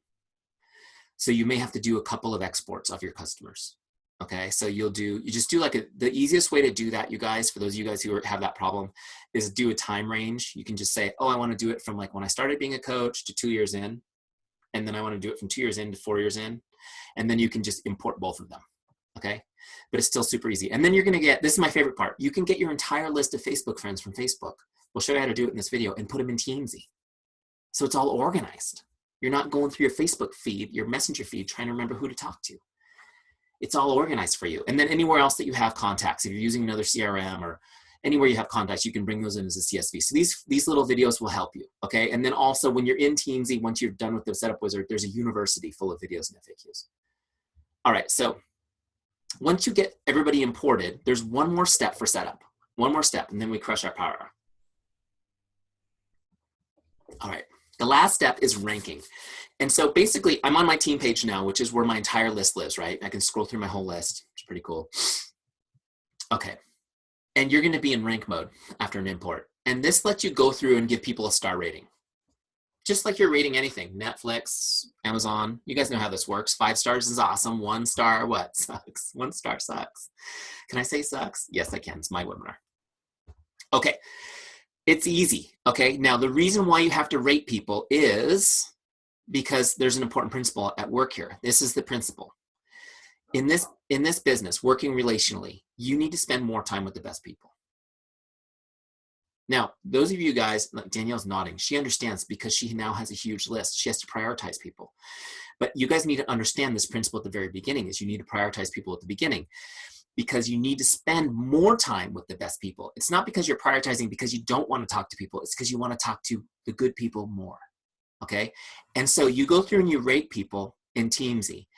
So you may have to do a couple of exports of your customers. Okay, so you just do like the easiest way to do that, you guys, for those of you guys who have that problem, is do a time range. You can just say, oh, I want to do it from like when I started being a coach to 2 years in, and then I want to do it from 2 years in to 4 years in, and then you can just import both of them. Okay, but it's still super easy. And then you're going to get, this is my favorite part, you can get your entire list of Facebook friends from Facebook. We'll show you how to do it in this video and put them in Teamzy. So it's all organized. You're not going through your Facebook feed, your messenger feed, trying to remember who to talk to. It's all organized for you. And then anywhere else that you have contacts, if you're using another CRM or anywhere you have contacts, you can bring those in as a CSV. So these little videos will help you, okay? And then also when you're in Teamzy, once you're done with the setup wizard, there's a university full of videos and FAQs. All right, so once you get everybody imported, there's one more step for setup. One more step, and then we crush our power hour. All right. The last step is ranking. And so basically I'm on my team page now, which is where my entire list lives, right? I can scroll through my whole list. It's pretty cool. Okay. And you're going to be in rank mode after an import. And this lets you go through and give people a star rating. Just like you're rating anything, Netflix, Amazon, you guys know how this works. 5 stars is awesome. 1 star, what? Sucks. 1 star sucks. Can I say sucks? Yes, I can. It's my webinar. Okay. It's easy, okay? Now, the reason why you have to rate people is because there's an important principle at work here. This is the principle. In this business, working relationally, you need to spend more time with the best people. Now, those of you guys, like Danielle's nodding, she understands because she now has a huge list. She has to prioritize people. But you guys need to understand this principle at the very beginning is you need to prioritize people at the beginning. Because you need to spend more time with the best people. It's not because you're prioritizing because you don't want to talk to people. It's because you want to talk to the good people more, okay? And so you go through and you rate people in Teamzy.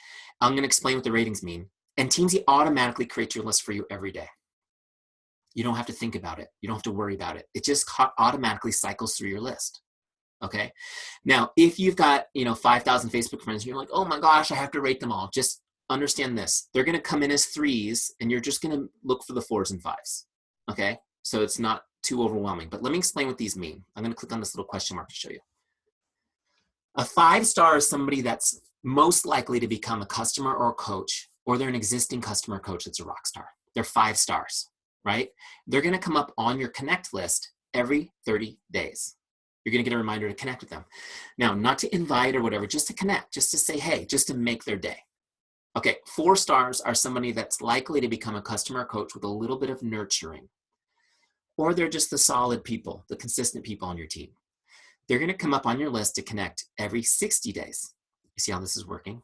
I'm going to explain what the ratings mean. And Teamzy automatically creates your list for you every day. You don't have to think about it. You don't have to worry about it. It just automatically cycles through your list, okay? Now, if you've got 5,000 Facebook friends and you're like, oh my gosh, I have to rate them all. Just understand this. They're going to come in as 3s and you're just going to look for the 4s and 5s. Okay. So it's not too overwhelming, but let me explain what these mean. I'm going to click on this little question mark to show you. A 5-star is somebody that's most likely to become a customer or a coach, or they're an existing customer or coach that's a rock star. They're 5 stars, right? They're going to come up on your connect list every 30 days. You're going to get a reminder to connect with them. Now, not to invite or whatever, just to connect, just to say, hey, just to make their day. Okay, 4 stars are somebody that's likely to become a customer coach with a little bit of nurturing. Or they're just the solid people, the consistent people on your team. They're going to come up on your list to connect every 60 days. You see how this is working?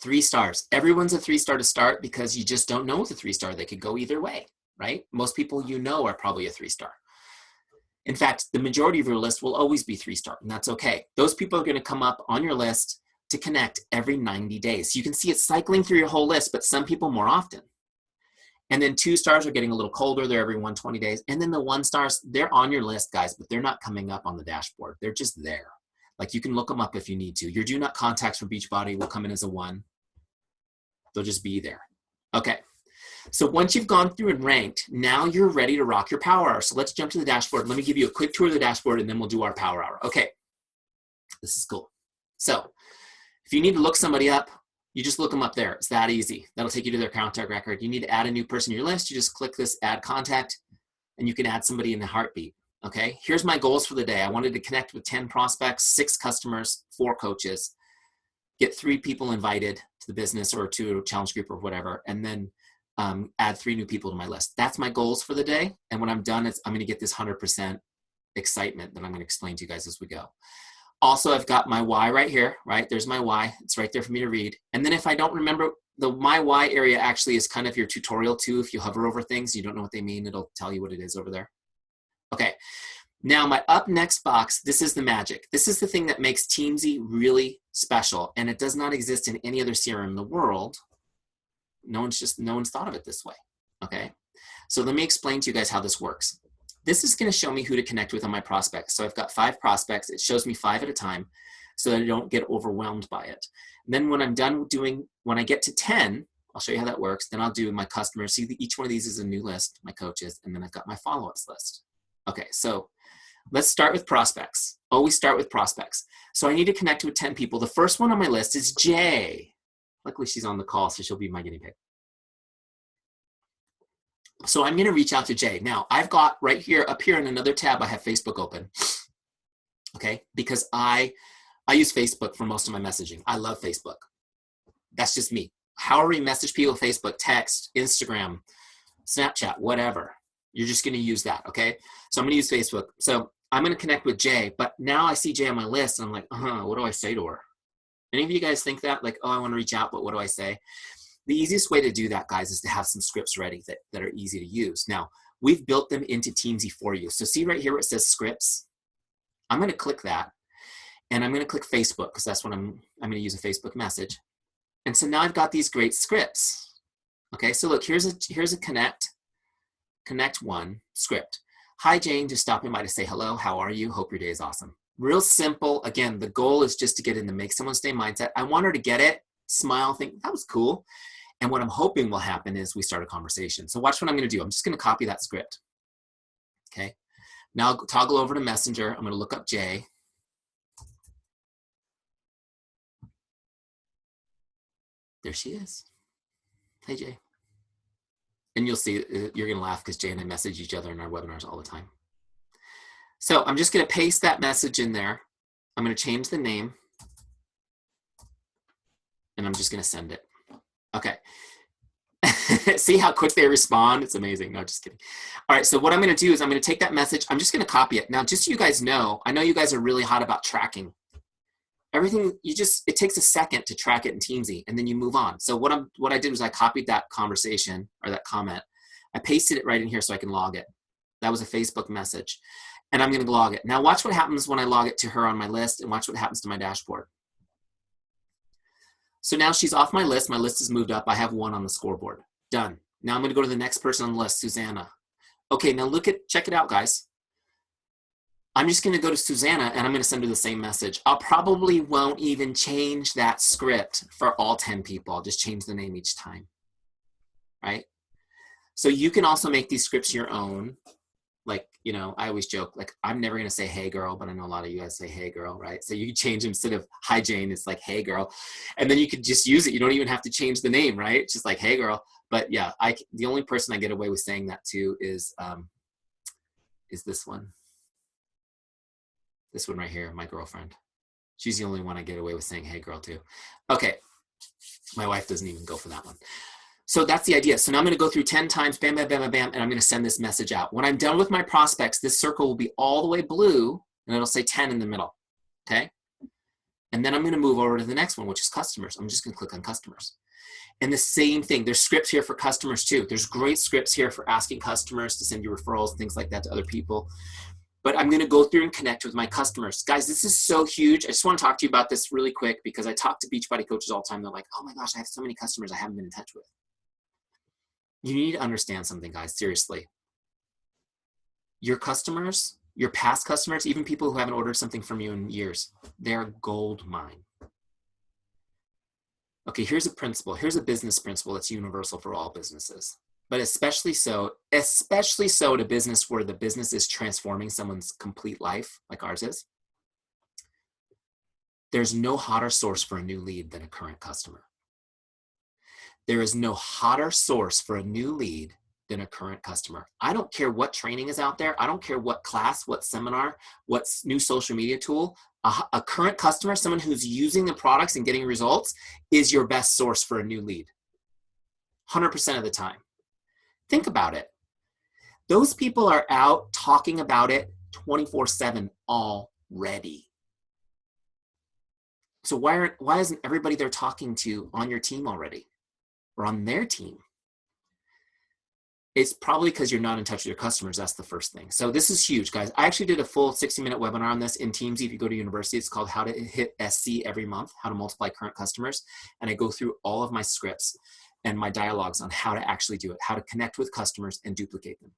3 stars. Everyone's a 3-star to start because you just don't know with a 3-star. They could go either way, right? Most people are probably a 3-star. In fact, the majority of your list will always be 3-star, and that's okay. Those people are going to come up on your list to connect every 90 days. So you can see it cycling through your whole list, but some people more often. And then 2 stars are getting a little colder. They're every 120 days. And then the 1 stars, they're on your list, guys, but they're not coming up on the dashboard. They're just there. Like you can look them up if you need to. Your do not contacts from Beachbody will come in as a 1. They'll just be there. Okay. So once you've gone through and ranked, now you're ready to rock your power hour. So let's jump to the dashboard. Let me give you a quick tour of the dashboard and then we'll do our power hour. Okay. This is cool. So if you need to look somebody up, you just look them up there. It's that easy. That'll take you to their contact record. You need to add a new person to your list. You just click this add contact and you can add somebody in the heartbeat. Okay. Here's my goals for the day. I wanted to connect with 10 prospects, 6 customers, 4 coaches. get 3 people invited to the business or to a challenge group or whatever, and then add 3 new people to my list. That's my goals for the day. And when I'm done, I'm going to get this 100% excitement that I'm going to explain to you guys as we go. Also, I've got my why right here, right? There's my why. It's right there for me to read. And then if I don't remember, my why area actually is kind of your tutorial too. If you hover over things, you don't know what they mean, it'll tell you what it is over there. Okay. Now my up next box, this is the magic. This is the thing that makes Teamzy really special. And it does not exist in any other CRM in the world. No one's thought of it this way. Okay. So let me explain to you guys how this works. This is going to show me who to connect with on my prospects. So I've got 5 prospects. It shows me 5 at a time so that I don't get overwhelmed by it. And then when I'm done when I get to 10, I'll show you how that works. Then I'll do my customers. See, each one of these is a new list, my coaches, and then I've got my follow-ups list. Okay, so let's start with prospects. Always start with prospects. So I need to connect with 10 people. The first one on my list is Jay. Luckily, she's on the call, so she'll be my guinea pig. So I'm going to reach out to Jay. Now, I've got right here, up here in another tab, I have Facebook open. Okay, because I use Facebook for most of my messaging. I love Facebook. That's just me. However you message people, Facebook, text, Instagram, Snapchat, whatever. You're just going to use that, okay? So I'm going to use Facebook. So I'm going to connect with Jay, but now I see Jay on my list, and I'm like, what do I say to her? Any of you guys think that? Like, oh, I want to reach out, but what do I say? The easiest way to do that, guys, is to have some scripts ready that are easy to use. Now, we've built them into Teamzy for you. So see right here where it says scripts? I'm going to click that, and I'm going to click Facebook because that's what I'm going to use a Facebook message. And so now I've got these great scripts. Okay, so look, here's a connect one script. Hi, Jane, just stopping by to say hello. How are you? Hope your day is awesome. Real simple. Again, the goal is just to get in the make someone stay mindset. I want her to get it, smile, think that was cool. And what I'm hoping will happen is we start a conversation. So watch what I'm going to do. I'm just going to copy that script. Okay. Now I'll toggle over to Messenger. I'm going to look up Jay. There she is. Hey, Jay. And you'll see, you're going to laugh because Jay and I message each other in our webinars all the time. So I'm just going to paste that message in there. I'm going to change the name. And I'm just going to send it. Okay. See how quick they respond? It's amazing. No, just kidding. All right. So what I'm going to do is I'm going to take that message. I'm just going to copy it. Now, just so you guys know, I know you guys are really hot about tracking. Everything, it takes a second to track it in Teamzy, and then you move on. So what I did was I copied that conversation or that comment. I pasted it right in here so I can log it. That was a Facebook message. And I'm going to log it. Now watch what happens when I log it to her on my list, and watch what happens to my dashboard. So now she's off my list. My list is moved up. I have 1 on the scoreboard. Done. Now I'm going to go to the next person on the list, Susanna. Okay, now check it out, guys. I'm just going to go to Susanna, and I'm going to send her the same message. I'll probably won't even change that script for all 10 people. I'll just change the name each time, right? So you can also make these scripts your own. Like, you know, I always joke, like, I'm never going to say, hey, girl, but I know a lot of you guys say, hey, girl, right? So you can change instead of hi, Jane, it's like, hey, girl. And then you could just use it. You don't even have to change the name, right? It's just like, hey, girl. But yeah, the only person I get away with saying that to is this one. This one right here, my girlfriend. She's the only one I get away with saying, hey, girl, to. Okay. My wife doesn't even go for that one. So that's the idea. So now I'm going to go through 10 times, bam, bam, bam, bam, bam, and I'm going to send this message out. When I'm done with my prospects, this circle will be all the way blue, and it'll say 10 in the middle, okay? And then I'm going to move over to the next one, which is customers. I'm just going to click on customers. And the same thing, there's scripts here for customers too. There's great scripts here for asking customers to send you referrals, things like that to other people. But I'm going to go through and connect with my customers. Guys, this is so huge. I just want to talk to you about this really quick because I talk to Beachbody coaches all the time. They're like, oh my gosh, I have so many customers I haven't been in touch with. You need to understand something, guys, seriously. Your customers, your past customers, even people who haven't ordered something from you in years, they're gold mine. Okay, here's a principle. Here's a business principle that's universal for all businesses. But especially so to business where the business is transforming someone's complete life, like ours is. There's no hotter source for a new lead than a current customer. There is no hotter source for a new lead than a current customer. I don't care what training is out there. I don't care what class, what seminar, what new social media tool. A current customer, someone who's using the products and getting results, is your best source for a new lead. 100% of the time. Think about it. Those people are out talking about it 24/7 already. So why isn't everybody they're talking to on your team already or on their team? It's probably because you're not in touch with your customers. That's the first thing. So this is huge, guys. I actually did a full 60-minute webinar on this in Teamzy. If you go to university, it's called How to Hit SC Every Month, How to Multiply Current Customers. And I go through all of my scripts and my dialogues on how to actually do it, how to connect with customers and duplicate them.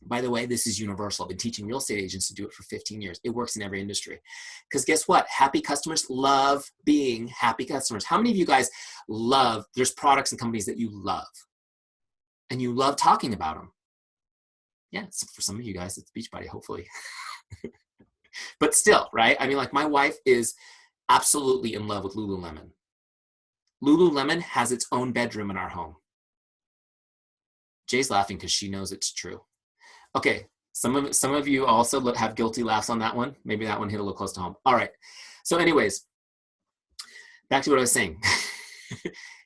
By the way, this is universal. I've been teaching real estate agents to do it for 15 years. It works in every industry. Because guess what? Happy customers love being happy customers. How many of you guys love, there's products and companies that you love? And you love talking about them. Yeah, so for some of you guys, it's Beachbody, hopefully. But still, right? I mean, like my wife is absolutely in love with Lululemon. Lululemon has its own bedroom in our home. Jay's laughing because she knows it's true. Okay, some of you also have guilty laughs on that one. Maybe that one hit a little close to home. All right. So anyways, back to what I was saying.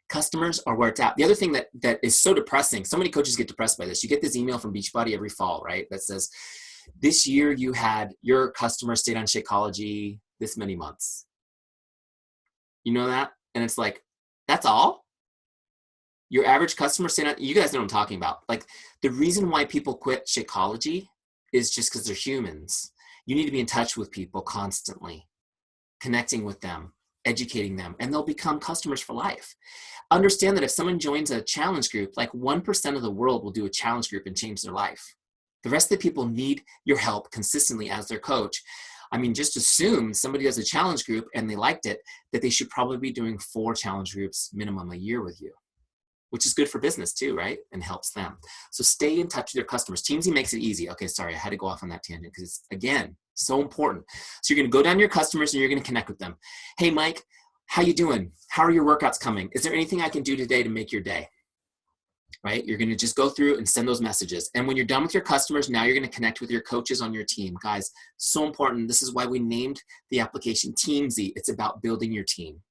Customers are where it's at. The other thing that is so depressing, so many coaches get depressed by this. You get this email from Beachbody every fall, right? That says, this year you had your customer stayed on Shakeology this many months. You know that? And it's like, that's all? Your average customer stayed on, you guys know what I'm talking about. Like the reason why people quit Shakeology is just because they're humans. You need to be in touch with people constantly, connecting with them, educating them, and they'll become customers for life. Understand that if someone joins a challenge group, like 1% of the world will do a challenge group and change their life. The rest of the people need your help consistently as their coach. I mean, just assume somebody does a challenge group and they liked it, that they should probably be doing 4 challenge groups minimum a year with you, which is good for business too, right? And helps them. So stay in touch with your customers. Teamzy makes it easy. Okay, sorry, I had to go off on that tangent because it's, again, so important. So you're gonna go down to your customers and you're gonna connect with them. Hey, Mike, how you doing? How are your workouts coming? Is there anything I can do today to make your day? Right? You're gonna just go through and send those messages. And when you're done with your customers, now you're gonna connect with your coaches on your team. Guys, so important. This is why we named the application Teamzy. It's about building your team.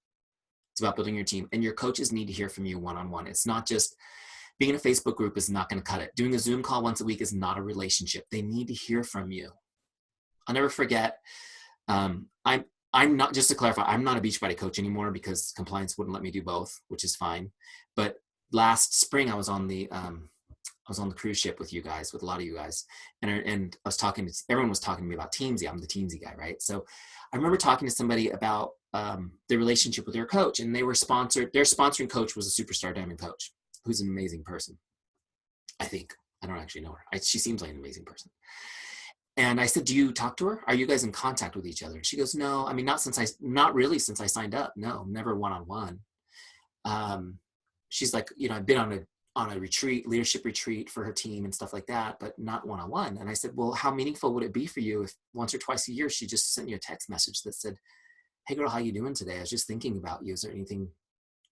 It's about building your team. And your coaches need to hear from you one-on-one. It's not just, being in a Facebook group is not gonna cut it. Doing a Zoom call once a week is not a relationship. They need to hear from you. I'll never forget, I'm not, just to clarify, I'm not a Beachbody coach anymore because compliance wouldn't let me do both, which is fine. But last spring I was on the cruise ship with you guys, with a lot of you guys. And I was talking to, everyone was talking to me about Teamzy. I'm the Teamzy guy, right? So I remember talking to somebody about the relationship with their coach, and they were sponsored, their sponsoring coach was a superstar diamond coach, who's an amazing person. I think, I don't actually know her. She seems like an amazing person. And I said, do you talk to her? Are you guys in contact with each other? And she goes, no, I mean, not really since I signed up. No, never one-on-one. She's like, you know, I've been on a retreat, leadership retreat for her team and stuff like that, but not one-on-one. And I said, well, how meaningful would it be for you if once or twice a year, she just sent you a text message that said, hey girl, how you doing today? I was just thinking about you. Is there anything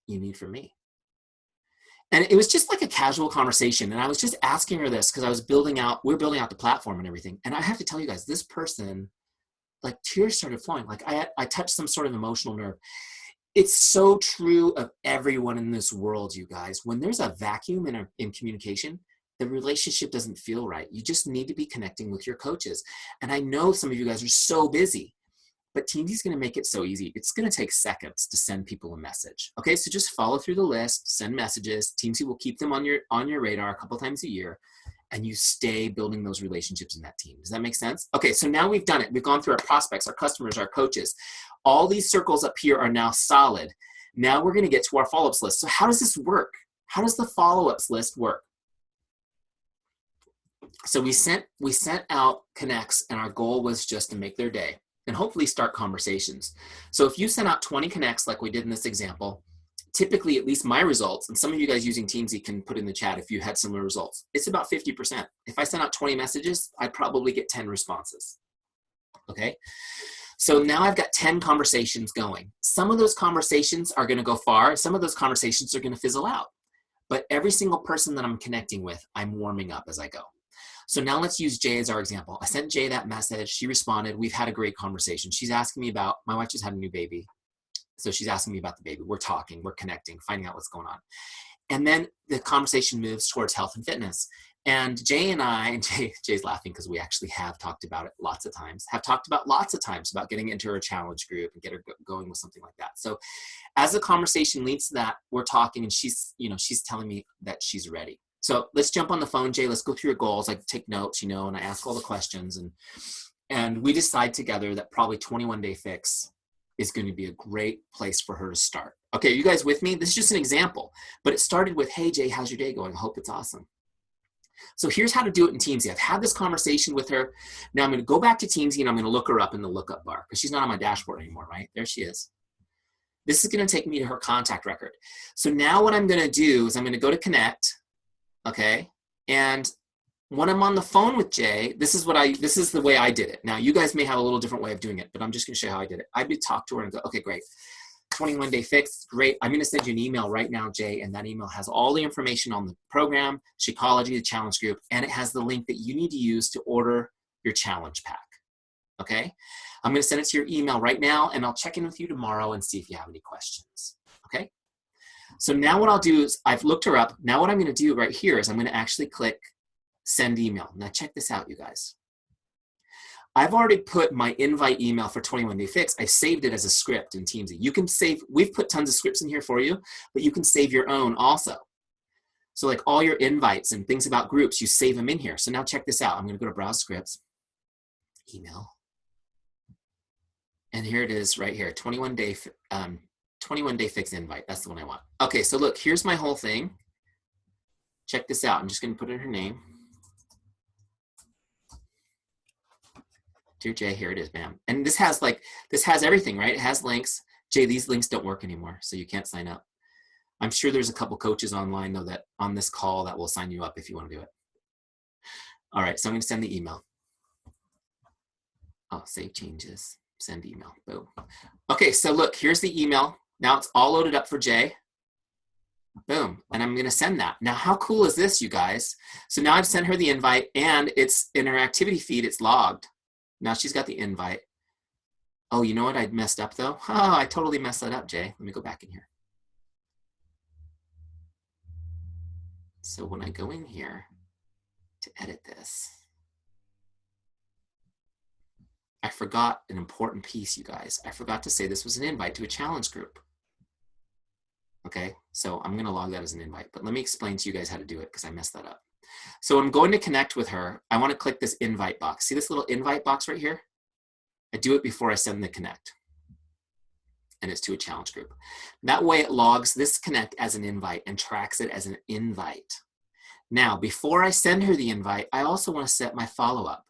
you need from me? And it was just like a casual conversation. And I was just asking her this because we're building out the platform and everything. And I have to tell you guys, this person, like tears started flowing. Like I touched some sort of emotional nerve. It's so true of everyone in this world, you guys. When there's a vacuum in communication, the relationship doesn't feel right. You just need to be connecting with your coaches. And I know some of you guys are so busy, but Teamzy's going to make it so easy. It's going to take seconds to send people a message. Okay, so just follow through the list, send messages. Teamzy will keep them on your radar a couple times a year, and you stay building those relationships in that team. Does that make sense? Okay, so now we've done it. We've gone through our prospects, our customers, our coaches. All these circles up here are now solid. Now we're going to get to our follow-ups list. So how does this work? How does the follow-ups list work? So we sent out connects, and our goal was just to make their day and hopefully start conversations. So if you sent out 20 connects like we did in this example, typically, at least my results, and some of you guys using Teamzy can put in the chat if you had similar results, it's about 50%. If I sent out 20 messages, I'd probably get 10 responses. Okay? So now I've got 10 conversations going. Some of those conversations are going to go far. Some of those conversations are going to fizzle out. But every single person that I'm connecting with, I'm warming up as I go. So now let's use Jay as our example. I sent Jay that message. She responded. We've had a great conversation. She's asking me about, my wife just had a new baby. So she's asking me about the baby. We're talking, we're connecting, finding out what's going on. And then the conversation moves towards health and fitness. And Jay and I, and Jay's laughing because we actually have talked about it lots of times, about getting into her challenge group and get her going with something like that. So as the conversation leads to that, we're talking and she's telling me that she's ready. So let's jump on the phone, Jay. Let's go through your goals. I take notes, and I ask all the questions, and we decide together that probably 21 Day Fix is going to be a great place for her to start. Okay, you guys with me? This is just an example, but it started with, hey Jay, how's your day going? I hope it's awesome. So here's how to do it in Teamzy. I've had this conversation with her. Now I'm going to go back to Teamzy and I'm going to look her up in the lookup bar because she's not on my dashboard anymore, right? There she is. This is going to take me to her contact record. So now what I'm going to do is I'm going to go to connect, okay? And when I'm on the phone with Jay, this is the way I did it. Now you guys may have a little different way of doing it, but I'm just going to show you how I did it. I would talk to her and go, okay, great. 21 Day Fix, great. I'm going to send you an email right now, Jay, and that email has all the information on the program, Shakeology, the challenge group, and it has the link that you need to use to order your challenge pack, okay? I'm going to send it to your email right now, and I'll check in with you tomorrow and see if you have any questions, okay? So now what I'll do is I've looked her up. Now what I'm going to do right here is I'm going to actually click send email. Now check this out, you guys. I've already put my invite email for 21 Day Fix. I saved it as a script in Teamzy. You can save, we've put tons of scripts in here for you, but you can save your own also. So like all your invites and things about groups, you save them in here. So now check this out. I'm going to go to browse scripts, email. And here it is right here, 21 Day Fix invite. That's the one I want. Okay, so look, here's my whole thing. Check this out. I'm just going to put in her name. Dear Jay, here it is, ma'am. And this has everything, right? It has links. Jay, these links don't work anymore, so you can't sign up. I'm sure there's a couple coaches online though that on this call that will sign you up if you want to do it. All right, so I'm going to send the email. Oh, save changes, send email, boom. Okay, so look, here's the email. Now it's all loaded up for Jay. Boom, and I'm going to send that. Now, how cool is this, you guys? So now I've sent her the invite and it's in her activity feed, it's logged. Now she's got the invite. Oh, you know what I messed up though? Oh, I totally messed that up, Jay. Let me go back in here. So when I go in here to edit this, I forgot an important piece, you guys. I forgot to say this was an invite to a challenge group. Okay, so I'm going to log that as an invite, but let me explain to you guys how to do it because I messed that up. So I'm going to connect with her. I want to click this invite box. See this little invite box right here? I do it before I send the connect. And it's to a challenge group. That way it logs this connect as an invite and tracks it as an invite. Now, before I send her the invite, I also want to set my follow-up.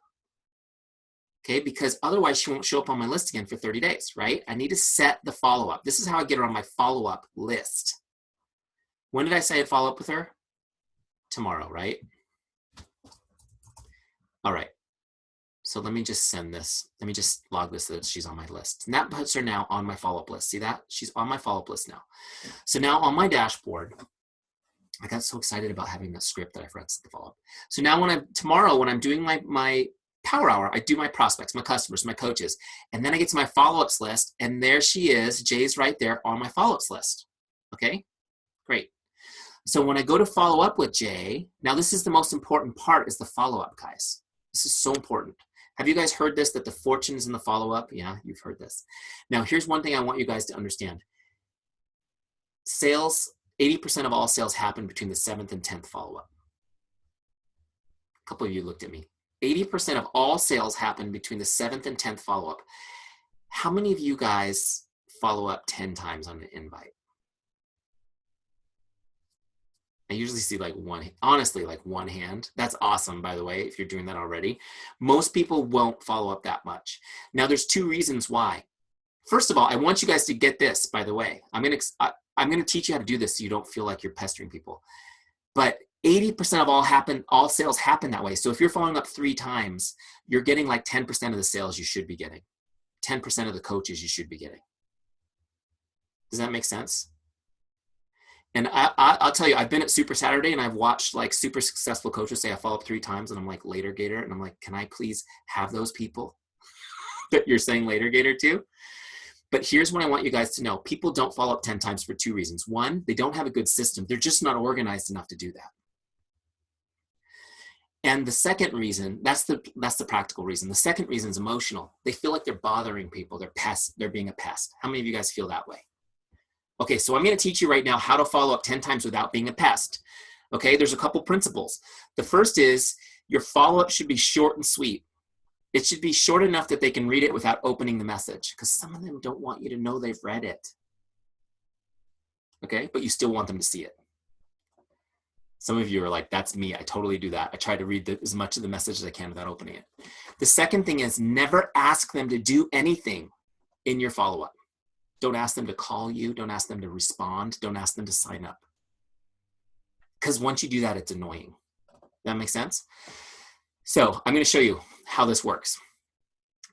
Okay, because otherwise she won't show up on my list again for 30 days, right? I need to set the follow-up. This is how I get her on my follow-up list. When did I say I'd follow up with her? Tomorrow, right? All right, so let me just send this. Let me just log this so that she's on my list. And that puts her now on my follow-up list. See that? She's on my follow-up list now. So now on my dashboard, I got so excited about having that script that I forgot to set the follow-up. So now tomorrow when I'm doing my power hour, I do my prospects, my customers, my coaches, and then I get to my follow-ups list, and there she is. Jay's right there on my follow-ups list. Okay, great. So when I go to follow up with Jay, now this is the most important part is the follow-up, guys. This is so important. Have you guys heard this, that the fortune is in the follow-up? Yeah, you've heard this. Now, here's one thing I want you guys to understand. Sales, 80% of all sales happen between the 7th and 10th follow-up. A couple of you looked at me. 80% of all sales happen between the 7th and 10th follow-up. How many of you guys follow up 10 times on an invite? I usually see like one, honestly, like one hand. That's awesome, by the way, if you're doing that already. Most people won't follow up that much. Now, there's two reasons why. First of all, I want you guys to get this, by the way. I'm gonna teach you how to do this so you don't feel like you're pestering people. But 80% of all sales happen that way. So if you're following up 3 times, you're getting like 10% of the sales you should be getting. 10% of the coaches you should be getting. Does that make sense? And I'll tell you, I've been at Super Saturday and I've watched like super successful coaches say I follow up 3 times and I'm like, later Gator. And I'm like, can I please have those people that you're saying later Gator to? But here's what I want you guys to know. People don't follow up 10 times for 2 reasons. One, they don't have a good system. They're just not organized enough to do that. And the second reason, that's the practical reason. The second reason is emotional. They feel like they're bothering people. They're being a pest. How many of you guys feel that way? Okay, so I'm going to teach you right now how to follow up 10 times without being a pest. Okay, there's a couple principles. The first is your follow-up should be short and sweet. It should be short enough that they can read it without opening the message, because some of them don't want you to know they've read it. Okay, but you still want them to see it. Some of you are like, that's me. I totally do that. I try to read as much of the message as I can without opening it. The second thing is never ask them to do anything in your follow-up. Don't ask them to call you. Don't ask them to respond. Don't ask them to sign up. Because once you do that, it's annoying. That makes sense? So I'm going to show you how this works.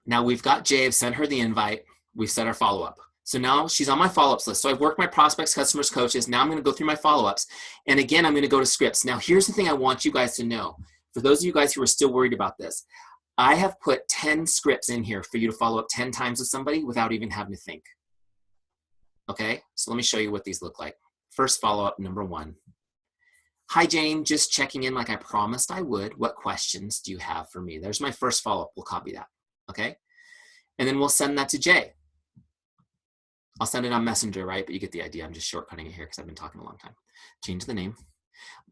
Now we've got Jay. I've sent her the invite. We've set our follow-up. So now she's on my follow-ups list. So I've worked my prospects, customers, coaches. Now I'm going to go through my follow-ups. And again, I'm going to go to scripts. Now here's the thing I want you guys to know. For those of you guys who are still worried about this, I have put 10 scripts in here for you to follow up 10 times with somebody without even having to think. Okay, so let me show you what these look like. First follow-up, number 1. Hi, Jane, just checking in like I promised I would. What questions do you have for me? There's my first follow-up. We'll copy that, okay? And then we'll send that to Jay. I'll send it on Messenger, right? But you get the idea. I'm just shortcutting it here because I've been talking a long time. Change the name.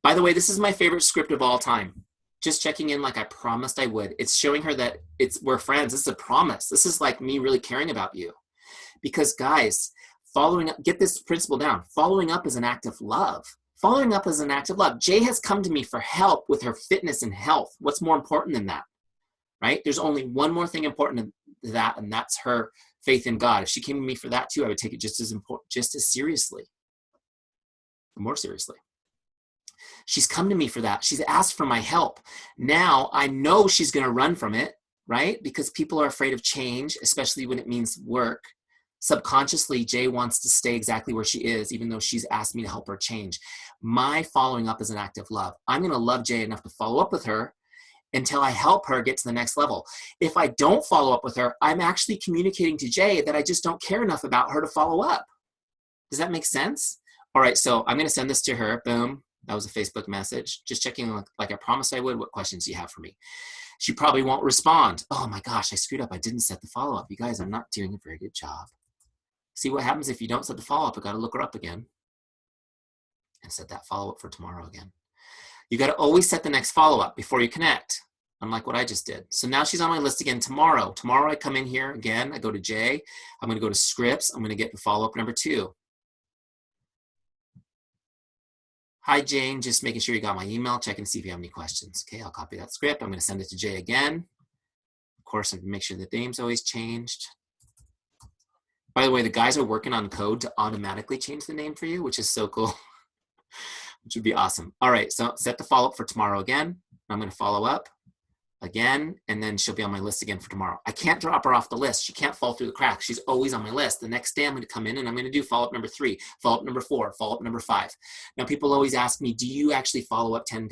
By the way, this is my favorite script of all time. Just checking in like I promised I would. It's showing her that we're friends. This is a promise. This is like me really caring about you. Because guys, following up, get this principle down. Following up is an act of love. Following up is an act of love. Jay has come to me for help with her fitness and health. What's more important than that, right? There's only one more thing important than that, and that's her faith in God. If she came to me for that too, I would take it just as important, just as seriously, more seriously. She's come to me for that. She's asked for my help. Now I know she's going to run from it, right? Because people are afraid of change, especially when it means work. Subconsciously, Jay wants to stay exactly where she is, even though she's asked me to help her change. My following up is an act of love. I'm going to love Jay enough to follow up with her until I help her get to the next level. If I don't follow up with her, I'm actually communicating to Jay that I just don't care enough about her to follow up. Does that make sense? All right, so I'm going to send this to her. Boom. That was a Facebook message. Just checking like I promised I would. What questions do you have for me? She probably won't respond. Oh my gosh, I screwed up. I didn't set the follow-up. You guys, I'm not doing a very good job. See what happens if you don't set the follow-up. I got to look her up again and set that follow-up for tomorrow again. You got to always set the next follow-up before you connect, unlike what I just did. So now she's on my list again tomorrow. Tomorrow I come in here again. I go to Jay. I'm going to go to scripts. I'm going to get the follow-up number 2. Hi, Jane. Just making sure you got my email. Checking to see if you have any questions. Okay, I'll copy that script. I'm going to send it to Jay again. Of course, I can make sure the name's always changed. By the way, the guys are working on code to automatically change the name for you, which is so cool, which would be awesome. All right, so set the follow-up for tomorrow again. I'm going to follow up again, and then she'll be on my list again for tomorrow. I can't drop her off the list. She can't fall through the cracks. She's always on my list. The next day, I'm going to come in and I'm going to do follow-up number 3, follow-up number 4, follow-up number 5. Now, people always ask me, do you actually follow up 10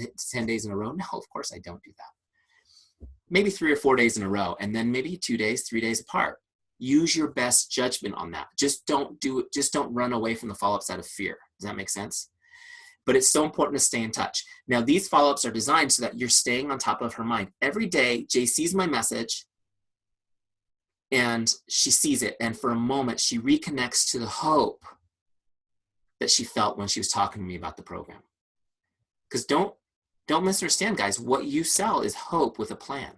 days in a row? No, of course I don't do that. Maybe 3 or 4 days in a row, and then maybe 2 days, 3 days apart. Use your best judgment on that. Just don't do it. Just don't run away from the follow-ups out of fear. Does that make sense? But it's so important to stay in touch. Now, these follow-ups are designed so that you're staying on top of her mind. Every day, Jay sees my message and she sees it. And for a moment, she reconnects to the hope that she felt when she was talking to me about the program. Because don't misunderstand, guys. What you sell is hope with a plan.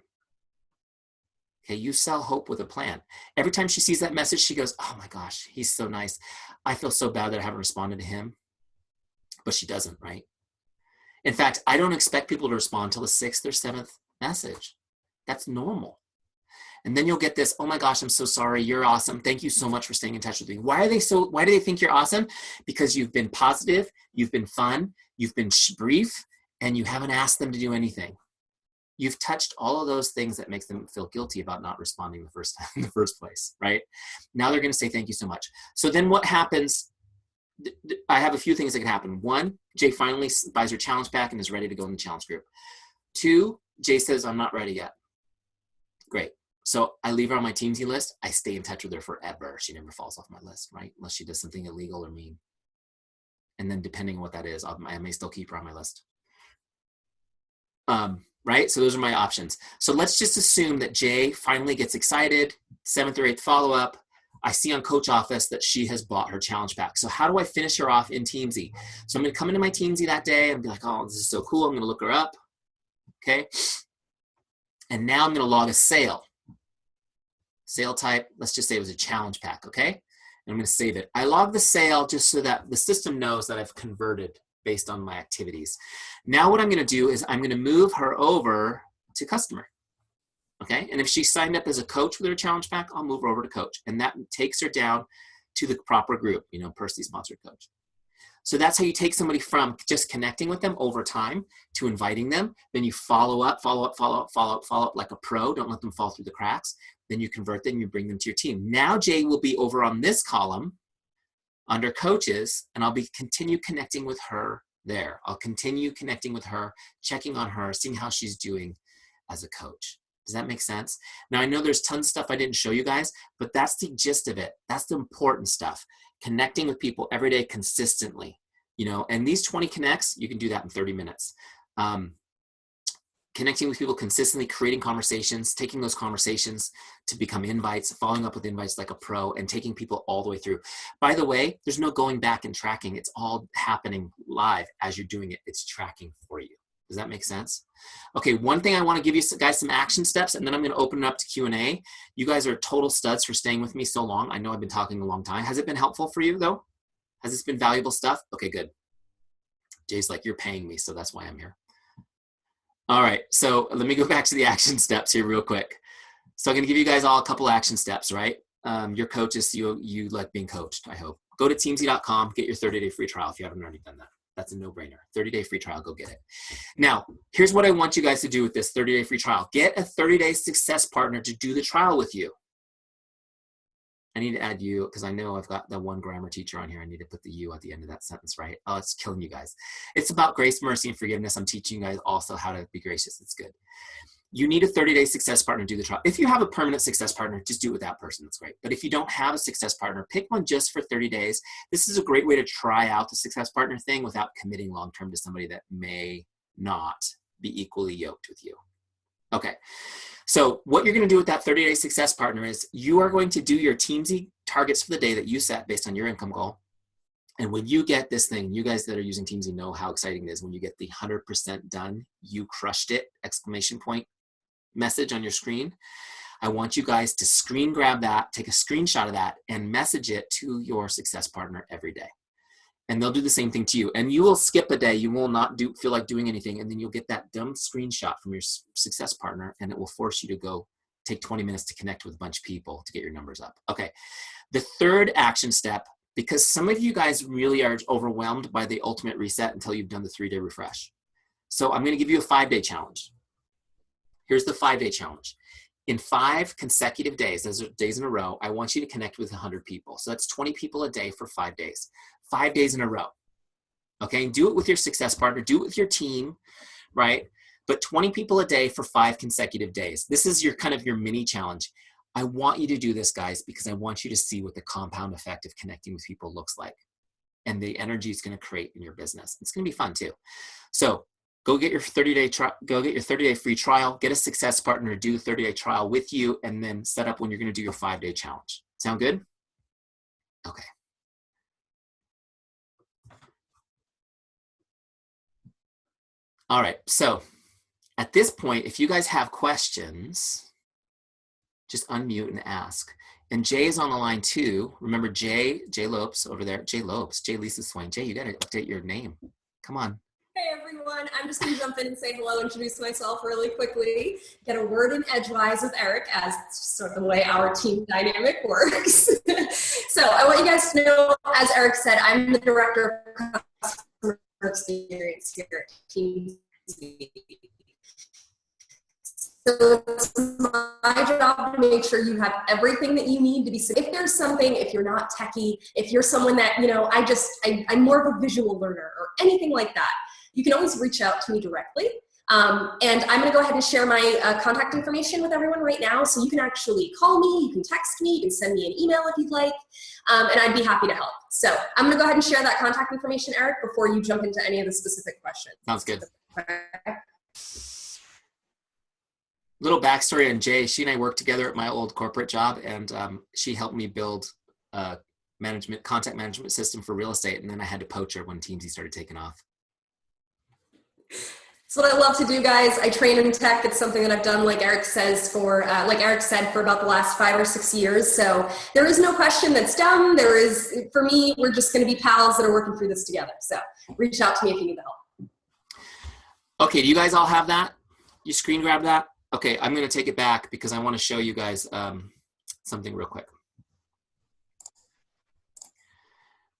Okay, you sell hope with a plan. Every time she sees that message, she goes, oh my gosh, he's so nice. I feel so bad that I haven't responded to him. But she doesn't, right? In fact, I don't expect people to respond till the 6th or 7th message. That's normal. And then you'll get this, oh my gosh, I'm so sorry. You're awesome. Thank you so much for staying in touch with me. Why do they think you're awesome? Because you've been positive, you've been fun, you've been brief, and you haven't asked them to do anything. You've touched all of those things that makes them feel guilty about not responding in the first place, right? Now they're going to say thank you so much. So then what happens I have a few things that can happen. One, Jay finally buys her challenge pack and is ready to go in the challenge group. Two, Jay says, I'm not ready yet. Great. So I leave her on my Teamzy list. I stay in touch with her forever. She never falls off my list, right? Unless she does something illegal or mean. And then depending on what that is, I may still keep her on my list. Right? So those are my options. So let's just assume that Jay finally gets excited, 7th or 8th follow-up. I see on Coach Office that she has bought her challenge pack. So how do I finish her off in Teamzy? So I'm going to come into my Teamzy that day and be like, oh, this is so cool. I'm going to look her up. Okay. And now I'm going to log a sale. Sale type, let's just say it was a challenge pack. Okay. And I'm going to save it. I log the sale just so that the system knows that I've converted based on my activities. Now what I'm going to do is I'm going to move her over to customer. Okay, and if she signed up as a coach with her challenge pack, I'll move her over to coach. And that takes her down to the proper group, you know, personally sponsored coach. So that's how you take somebody from just connecting with them over time to inviting them. Then you follow up like a pro. Don't let them fall through the cracks. Then you convert them, you bring them to your team. Now Jay will be over on this column under coaches, and I'll continue connecting with her there. I'll continue connecting with her, checking on her, seeing how she's doing as a coach. Does that make sense? Now, I know there's tons of stuff I didn't show you guys, but that's the gist of it. That's the important stuff. Connecting with people every day consistently, you know, and these 20 connects, you can do that in 30 minutes. Connecting with people consistently, creating conversations, taking those conversations to become invites, following up with invites like a pro, and taking people all the way through. By the way, there's no going back and tracking. It's all happening live as you're doing it. It's tracking for you. Does that make sense? Okay, one thing I want to give you guys some action steps, and then I'm going to open it up to Q&A. You guys are total studs for staying with me so long. I know I've been talking a long time. Has it been helpful for you, though? Has this been valuable stuff? Okay, good. Jay's like, you're paying me, so that's why I'm here. All right, so let me go back to the action steps here real quick. So I'm going to give you guys all a couple action steps, right? Your coaches, you like being coached, I hope. Go to teamzy.com, get your 30-day free trial if you haven't already done that. That's a no-brainer. 30-day free trial, go get it. Now, here's what I want you guys to do with this 30-day free trial. Get a 30-day success partner to do the trial with you. I need to add you because I know I've got that one grammar teacher on here. I need to put the you at the end of that sentence, right? Oh, it's killing you guys. It's about grace, mercy, and forgiveness. I'm teaching you guys also how to be gracious. It's good. You need a 30-day success partner to do the trial. If you have a permanent success partner, just do it with that person. That's great. But if you don't have a success partner, pick one just for 30 days. This is a great way to try out the success partner thing without committing long-term to somebody that may not be equally yoked with you. Okay. So what you're going to do with that 30-day success partner is you are going to do your Teamzy targets for the day that you set based on your income goal. And when you get this thing, you guys that are using Teamzy know how exciting it is when you get the 100% done, you crushed it, exclamation point message on your screen. I want you guys to screen grab that, take a screenshot of that, and message it to your success partner every day. And they'll do the same thing to you. And you will skip a day. You will not feel like doing anything. And then you'll get that dumb screenshot from your success partner, and it will force you to go take 20 minutes to connect with a bunch of people to get your numbers up. Okay. The third action step, because some of you guys really are overwhelmed by the ultimate reset until you've done the 3-day refresh. So I'm going to give you a 5-day challenge. Here's the 5-day challenge. In 5 consecutive days, those are days in a row, I want you to connect with 100 people. So that's 20 people a day for 5 days. 5 days in a row. Okay, do it with your success partner, do it with your team, right? But 20 people a day for 5 consecutive days. This is your kind of your mini challenge. I want you to do this, guys, because I want you to see what the compound effect of connecting with people looks like and the energy it's going to create in your business. It's going to be fun too. So go get your 30-day free trial, get a success partner to do a 30-day trial with you, and then set up when you're going to do your 5-day challenge. Sound good? Okay. All right, so at this point, if you guys have questions, just unmute and ask. And Jay is on the line too. Remember Jay Lopes over there. Jay Lopes, Jay Lisa Swain. Jay, you got to update your name. Come on. Hey everyone, I'm just going to jump in and say hello, introduce myself really quickly, get a word in edgewise with Eric, as sort of the way our team dynamic works. So I want you guys to know, as Eric said, I'm the director of customer experience here at Teamzy. So it's my job to make sure you have everything that you need to be safe. If there's something, if you're not techie, if you're someone that, I'm more of a visual learner or anything like that, you can always reach out to me directly. And I'm going to go ahead and share my contact information with everyone right now. So you can actually call me, you can text me, you can send me an email if you'd like, and I'd be happy to help. So I'm going to go ahead and share that contact information, Eric, before you jump into any of the specific questions. Sounds good. Little backstory on Jay. She and I worked together at my old corporate job, and she helped me build a content management system for real estate. And then I had to poach her when Teamzy started taking off. It's what I love to do, guys. I train in tech. It's something that I've done, like Eric said, for about the last 5 or 6 years. So there is no question that's dumb. For me, we're just going to be pals that are working through this together. So reach out to me if you need the help. Okay, do you guys all have that? You screen grab that? Okay, I'm going to take it back because I want to show you guys something real quick.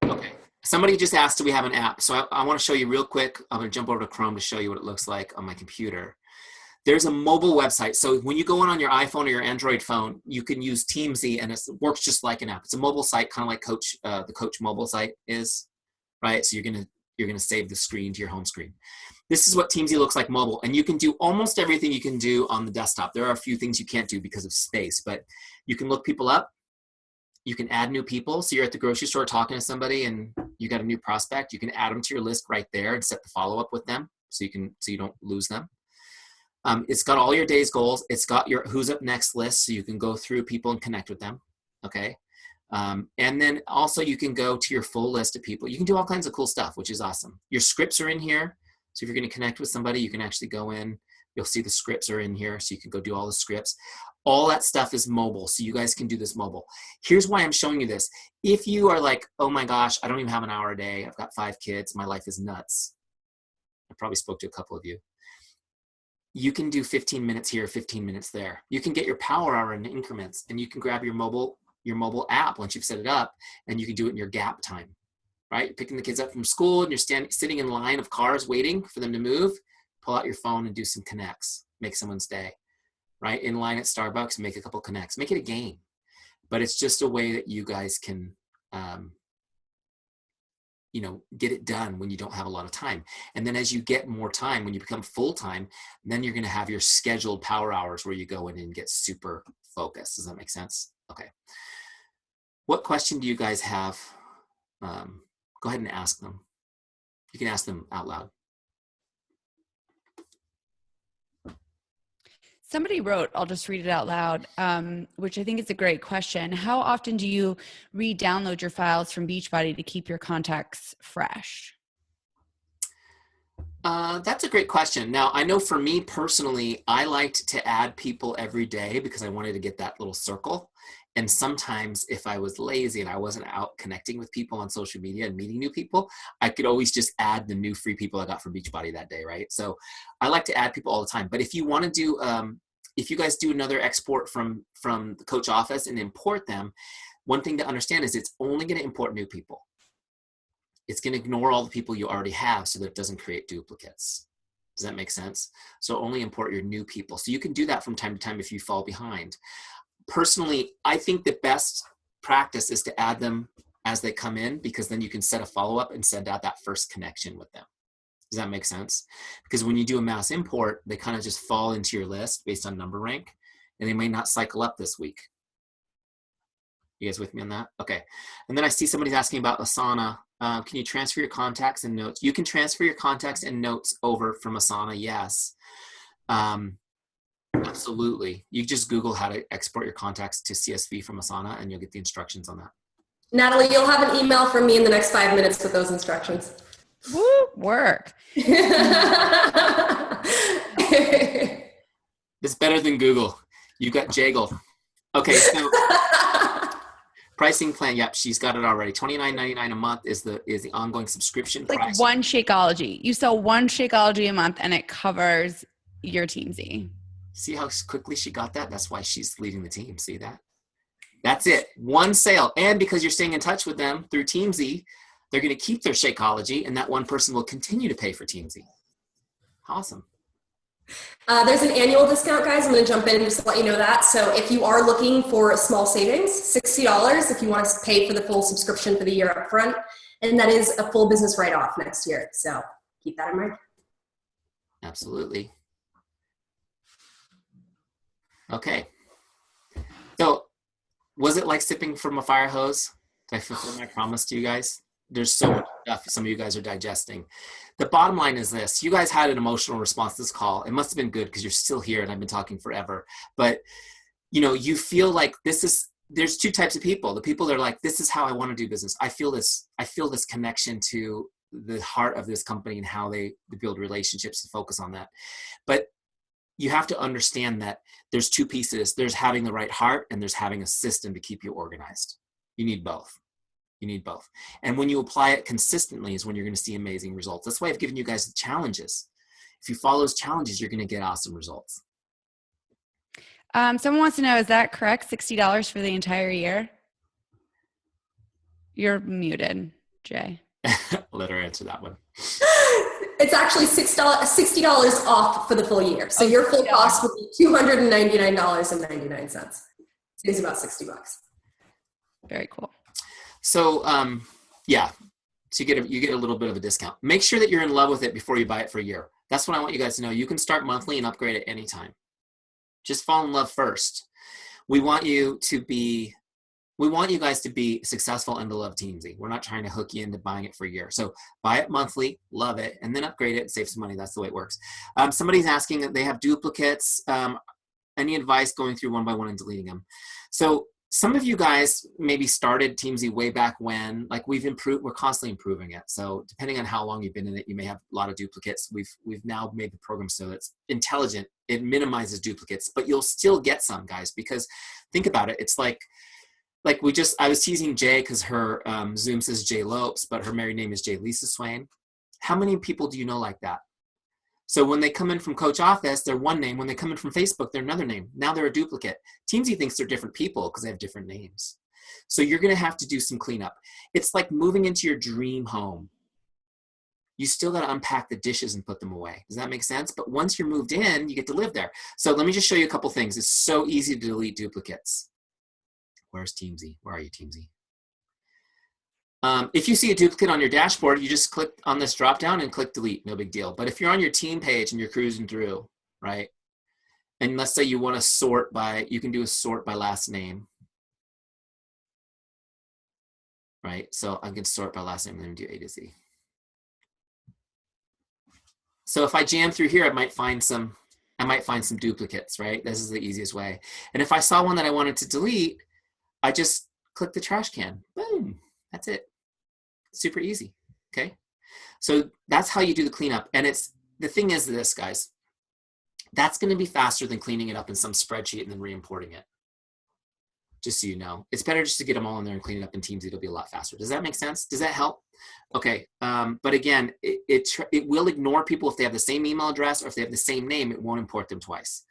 Okay, somebody just asked, do we have an app? So I want to show you real quick. I'm going to jump over to Chrome to show you what it looks like on my computer. There's a mobile website. So when you go on your iPhone or your Android phone, you can use Teamzy, and it works just like an app. It's a mobile site, kind of like the Coach mobile site is, right? So you're going to save the screen to your home screen. This is what Teamzy looks like mobile, and you can do almost everything you can do on the desktop. There are a few things you can't do because of space, but you can look people up. You can add new people. So you're at the grocery store talking to somebody and you got a new prospect. You can add them to your list right there and set the follow-up with them so you don't lose them. It's got all your day's goals. It's got your who's up next list, so you can go through people and connect with them, okay? And then also you can go to your full list of people. You can do all kinds of cool stuff, which is awesome. Your scripts are in here. So if you're going to connect with somebody, you can actually go in. You'll see the scripts are in here, so you can go do all the scripts. All that stuff is mobile, so you guys can do this mobile. Here's why I'm showing you this. If you are like, oh my gosh, I don't even have an hour a day. I've got 5 kids. My life is nuts. I probably spoke to a couple of you. You can do 15 minutes here, 15 minutes there. You can get your power hour in increments, and you can grab your mobile app once you've set it up, and you can do it in your gap time. Right? You're picking the kids up from school and you're sitting in line of cars waiting for them to move. Pull out your phone and do some connects. Make someone's day. Right? In line at Starbucks, make a couple connects. Make it a game. But it's just a way that you guys can, get it done when you don't have a lot of time. And then as you get more time, when you become full-time, then you're going to have your scheduled power hours where you go in and get super focused. Does that make sense? Okay. What question do you guys have? Go ahead and ask them. You can ask them out loud. Somebody wrote, I'll just read it out loud, which I think is a great question. How often do you re-download your files from Beachbody to keep your contacts fresh? That's a great question. Now, I know for me personally, I liked to add people every day because I wanted to get that little circle. And sometimes if I was lazy and I wasn't out connecting with people on social media and meeting new people, I could always just add the new free people I got from Beachbody that day, right? So I like to add people all the time. But if you want to do, if you guys do another export from the coach office and import them, one thing to understand is it's only going to import new people. It's going to ignore all the people you already have so that it doesn't create duplicates. Does that make sense? So only import your new people. So you can do that from time to time if you fall behind. Personally, I think the best practice is to add them as they come in, because then you can set a follow-up and send out that first connection with them. Does that make sense? Because when you do a mass import, they kind of just fall into your list based on number rank, and they may not cycle up this week. You guys with me on that? Okay. And then I see somebody's asking about Asana. Can you transfer your contacts and notes? You can transfer your contacts and notes over from Asana, yes. Absolutely. You just Google how to export your contacts to CSV from Asana and you'll get the instructions on that. Natalie, you'll have an email from me in the next 5 minutes with those instructions. Woo, work. It's better than Google. You got Jaggle. Okay, so pricing plan. Yep, she's got it already. $29.99 a month is the ongoing subscription price. Like one Shakeology. You sell one Shakeology a month and it covers your Teamzy. See how quickly she got that? That's why she's leading the team. See that? That's it. One sale. And because you're staying in touch with them through Teamzy, they're going to keep their Shakeology, and that one person will continue to pay for Teamzy. Awesome. There's an annual discount, guys. I'm going to jump in and just let you know that. So if you are looking for a small savings, $60 if you want to pay for the full subscription for the year up front. And that is a full business write-off next year. So keep that in mind. Absolutely. Okay. So was it like sipping from a fire hose? Did I fulfill my promise to you guys? There's so much stuff some of you guys are digesting. The bottom line is this. You guys had an emotional response to this call. It must have been good because you're still here and I've been talking forever. But, you know, you feel like there's two types of people. The people that are like, this is how I want to do business. I feel this connection to the heart of this company and how they build relationships to focus on that. But you have to understand that there's two pieces. There's having the right heart and there's having a system to keep you organized. You need both. You need both. And when you apply it consistently is when you're going to see amazing results. That's why I've given you guys the challenges. If you follow those challenges, you're going to get awesome results. Someone wants to know, is that correct? $60 for the entire year? You're muted, Jay. Let her answer that one. It's actually $60 off for the full year. So your full cost would be $299.99. Saves about $60. Very cool. So yeah, so you get a little bit of a discount. Make sure that you're in love with it before you buy it for a year. That's what I want you guys to know. You can start monthly and upgrade at any time. Just fall in love first. We want you guys to be successful and to love Teamzy. We're not trying to hook you into buying it for a year. So buy it monthly, love it, and then upgrade it and save some money. That's the way it works. Somebody's asking that they have duplicates. Any advice going through one by one and deleting them? So some of you guys maybe started Teamzy way back when, like we're constantly improving it. So depending on how long you've been in it, you may have a lot of duplicates. We've now made the program so it's intelligent. It minimizes duplicates, but you'll still get some, guys, because think about it. It's like I was teasing Jay because her Zoom says Jay Lopes, but her married name is Jay Lisa Swain. How many people do you know like that? So when they come in from Coach Office, they're one name. When they come in from Facebook, they're another name. Now they're a duplicate. Teamzy thinks they're different people because they have different names. So you're going to have to do some cleanup. It's like moving into your dream home. You still got to unpack the dishes and put them away. Does that make sense? But once you're moved in, you get to live there. So let me just show you a couple things. It's so easy to delete duplicates. Where's Teamzy? Where are you, Teamzy? If you see a duplicate on your dashboard, you just click on this drop down and click delete, no big deal. But if you're on your team page and you're cruising through, right? And let's say you want to sort by, you can do a sort by last name, right? So I can sort by last name and then do A to Z. So if I jam through here, I might find some duplicates, right? This is the easiest way. And if I saw one that I wanted to delete, I just click the trash can, boom, that's it. Super easy, okay? So that's how you do the cleanup. And the thing is this, guys, that's gonna be faster than cleaning it up in some spreadsheet and then re-importing it. Just so you know. It's better just to get them all in there and clean it up in Teamzy. It'll be a lot faster. Does that make sense? Does that help? Okay, but again, it will ignore people if they have the same email address or if they have the same name, it won't import them twice.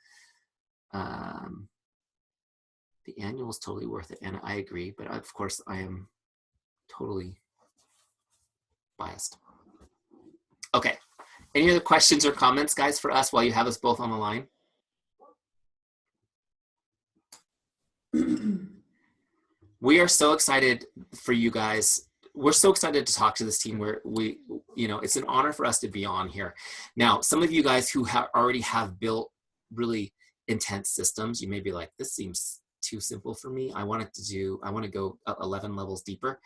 The annual is totally worth it, and I agree, but of course I am totally biased. Okay, any other questions or comments, guys, for us while you have us both on the line? We are so excited for you guys. We're so excited to talk to this team where it's an honor for us to be on here. Now, some of you guys who already have built really intense systems, you may be like, this seems too simple for me. I want to go 11 levels deeper.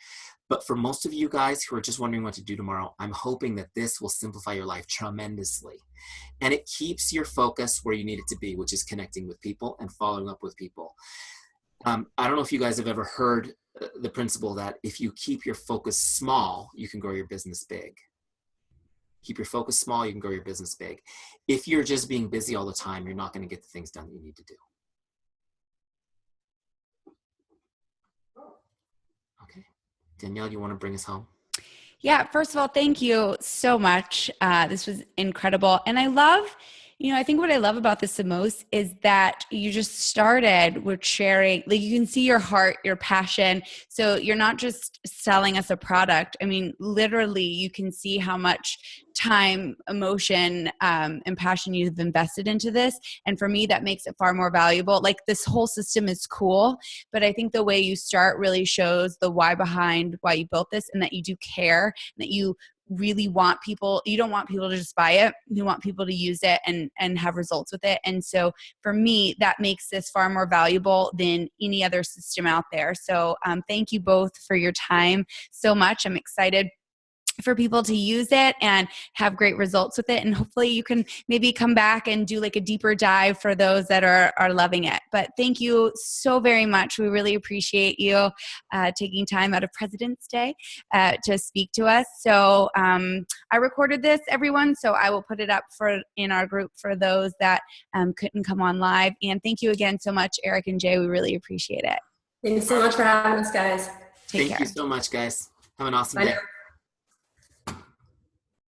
But for most of you guys who are just wondering what to do tomorrow, I'm hoping that this will simplify your life tremendously. And it keeps your focus where you need it to be, which is connecting with people and following up with people. I don't know if you guys have ever heard the principle that if you keep your focus small, you can grow your business big. Keep your focus small, you can grow your business big. If you're just being busy all the time, you're not going to get the things done that you need to do. Okay. Danielle, you want to bring us home? Yeah, first of all, thank you so much. This was incredible. And I love, I think what I love about this the most is that you just started with sharing, like you can see your heart, your passion. So you're not just selling us a product. I mean, literally you can see how much time, emotion, and passion you've invested into this. And for me, that makes it far more valuable. Like this whole system is cool, but I think the way you start really shows the why behind why you built this, and that you do care, and that you really want people, you don't want people to just buy it, you want people to use it and have results with it. And so for me, that makes this far more valuable than any other system out there. So thank you both for your time so much. I'm excited for people to use it and have great results with it. And hopefully you can maybe come back and do like a deeper dive for those that are loving it. But thank you so very much. We really appreciate you taking time out of President's Day to speak to us. So I recorded this, everyone, so I will put it up in our group for those that couldn't come on live. And thank you again so much, Eric and Jay. We really appreciate it. Thanks so much for having us, guys. Thank you so much, guys. Have an awesome day.